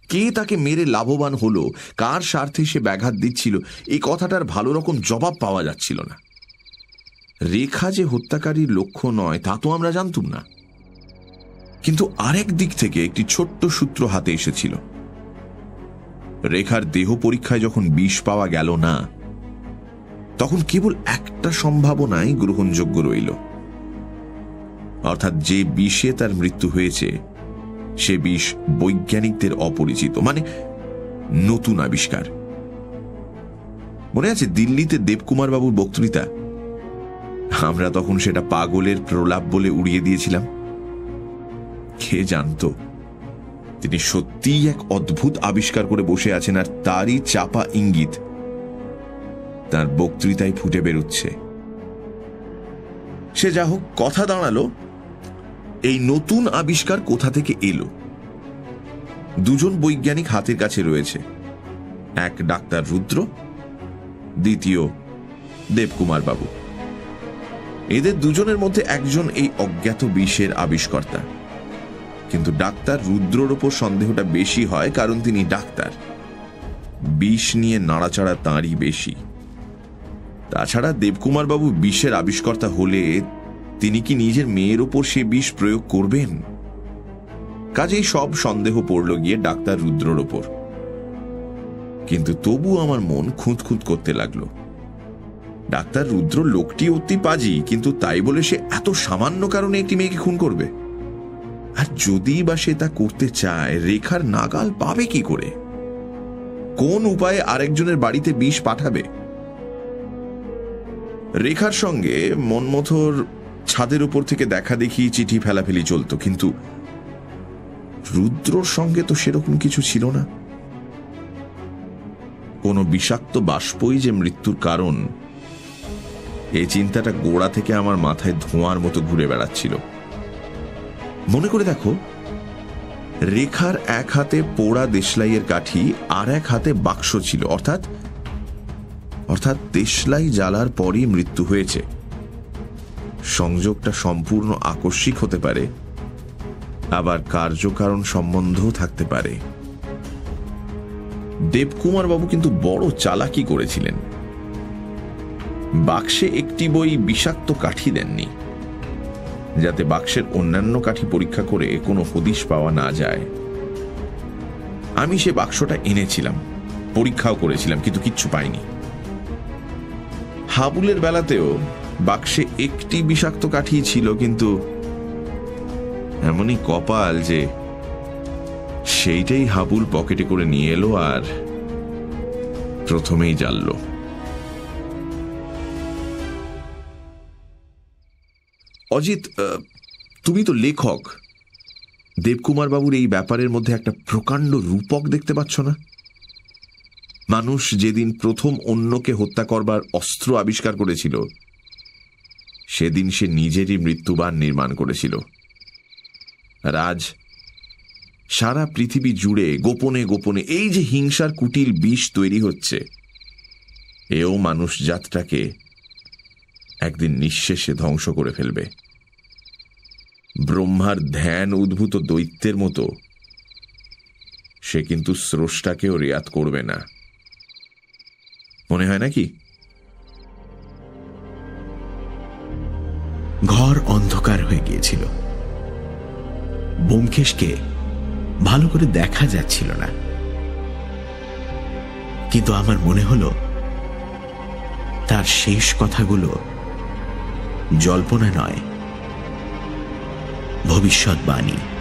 কে তাকে মেরে লাভবান হলো, কার স্বার্থে সে ব্যাঘাত দিচ্ছিল, এই কথাটার ভালো রকম জবাব পাওয়া যাচ্ছিল না। রেখা যে হত্যাকারীর লক্ষ্য নয় তা তো আমরা জানতুম না, কিন্তু আরেক দিক থেকে একটি ছোট্ট সূত্র হাতে এসেছিল। রেখার দেহ পরীক্ষায় যখন বিষ পাওয়া গেল না, তখন কেবল একটা সম্ভাবনাই গ্রহণযোগ্য রইল, অর্থাৎ যে বিষে তার মৃত্যু হয়েছে সে বিষ বৈজ্ঞানিকদের অপরিচিত, মানে নতুন আবিষ্কার। মনে আছে দিল্লিতে দেবকুমার বাবুর বক্তৃতা? আমরা তখন সেটা পাগলের প্রলাপ বলে উড়িয়ে দিয়েছিলাম। কে জানত তিনি সত্যিই এক অদ্ভুত আবিষ্কার করে বসে আছেন, আর তারই চাপা ইঙ্গিত তার বক্তৃতায় ফুটে বেরোচ্ছে। সে যা হোক, কথা দাঁড়ালো এই নতুন আবিষ্কার কোথা থেকে এলো। দুজন বৈজ্ঞানিক হাতের কাছে রয়েছে, এক ডাক্তার রুদ্র, দ্বিতীয় দেবকুমার বাবু। এদের দুজনের মধ্যে একজন এই অজ্ঞাত বিষের আবিষ্কর্তা, কিন্তু ডাক্তার রুদ্রর ওপর সন্দেহটা বেশি হয়, কারণ তিনি ডাক্তার। বিষ নিয়ে নাড়াচাড়া তাঁরই বেশি। তাছাড়া দেবকুমার বাবু বিষের আবিষ্কর্তা হলে তিনি কি নিজের মেয়ের ওপর সে বিষ প্রয়োগ করবেন? কাজেই সব সন্দেহ পড়ল গিয়ে ডাক্তার রুদ্রর ওপর। কিন্তু তবু আমার মন খুঁতখুঁত করতে লাগলো। ডাক্তার রুদ্র লোকটি অতি পাজি, কিন্তু তাই বলে সে এত সামান্য কারণে একটি মেয়েকে খুন করবে? আর যদি বা সে তা করতে চায়, রেখার নাগাল পাবে কি করে? কোন উপায়ে আরেকজনের বাড়িতে বিষ পাঠাবে? রেখার সঙ্গে মনমথর ছাদের উপর থেকে দেখা দেখি চিঠি ফেলাফেলি চলত, কিন্তু রুদ্রর সঙ্গে তো সেরকম কিছু ছিল না। কোন বিষাক্ত বাষ্পই যে মৃত্যুর কারণ, এই চিন্তাটা গোড়া থেকে আমার মাথায় ধোঁয়ার মতো ঘুরে বেড়াচ্ছিল। মনে করে দেখো, রেখার এক হাতে পোড়া দেশলাইয়ের কাঠি, আর এক হাতে বাক্স ছিল, অর্থাৎ দেশলাই জ্বালার পরই মৃত্যু হয়েছে। সংযোগটা সম্পূর্ণ আকস্মিক হতে পারে, আবার কার্যকারণ সম্বন্ধও থাকতে পারে। দেবকুমার বাবু কিন্তু বড় চালাকি করেছিলেন। বাক্সে একটি বই বিষাক্ত কাঠি দেননি, যাতে বাক্সের অন্যান্য কাঠি পরীক্ষা করে কোনো হদিশ পাওয়া না যায়। আমি সে বাক্সটা এনেছিলাম, পরীক্ষাও করেছিলাম, কিন্তু কিচ্ছু পাইনি। হাবুলের বেলাতেও বাক্সে একটি বিষাক্ত কাঠি ছিল, কিন্তু এমনই কপাল যে সেইটাই হাবুল পকেটে করে নিয়ে এলো আর প্রথমেই জ্বাললো। অজিত, তুমি তো লেখক, দেবকুমার বাবুর এই ব্যাপারের মধ্যে একটা প্রকাণ্ড রূপক দেখতে পাচ্ছ না? মানুষ যেদিন প্রথম অন্যকে হত্যা করবার অস্ত্র আবিষ্কার করেছিল, সেদিন সে নিজেরই মৃত্যুবান নির্মাণ করেছিল। আর আজ সারা পৃথিবী জুড়ে গোপনে গোপনে এই যে হিংসার কুটিল বিষ তৈরি হচ্ছে, এও মানুষ জাতটাকে একদিন নিঃশেষে ধ্বংস করে ফেলবে। ব্রহ্মার ধ্যান উদ্ভূত দৈত্যের মতো সে কিন্তু স্রষ্টাকেও রেয়াত করবে না। মনে হয় নাকি?
ঘর অন্ধকার হয়ে গিয়েছিল। ব্যোমকেশকে ভালো করে দেখা যাচ্ছিল না, কিন্তু আমার মনে হলো তার শেষ কথাগুলো জল্পনা নয়,
ভবিষ্যৎবাণী।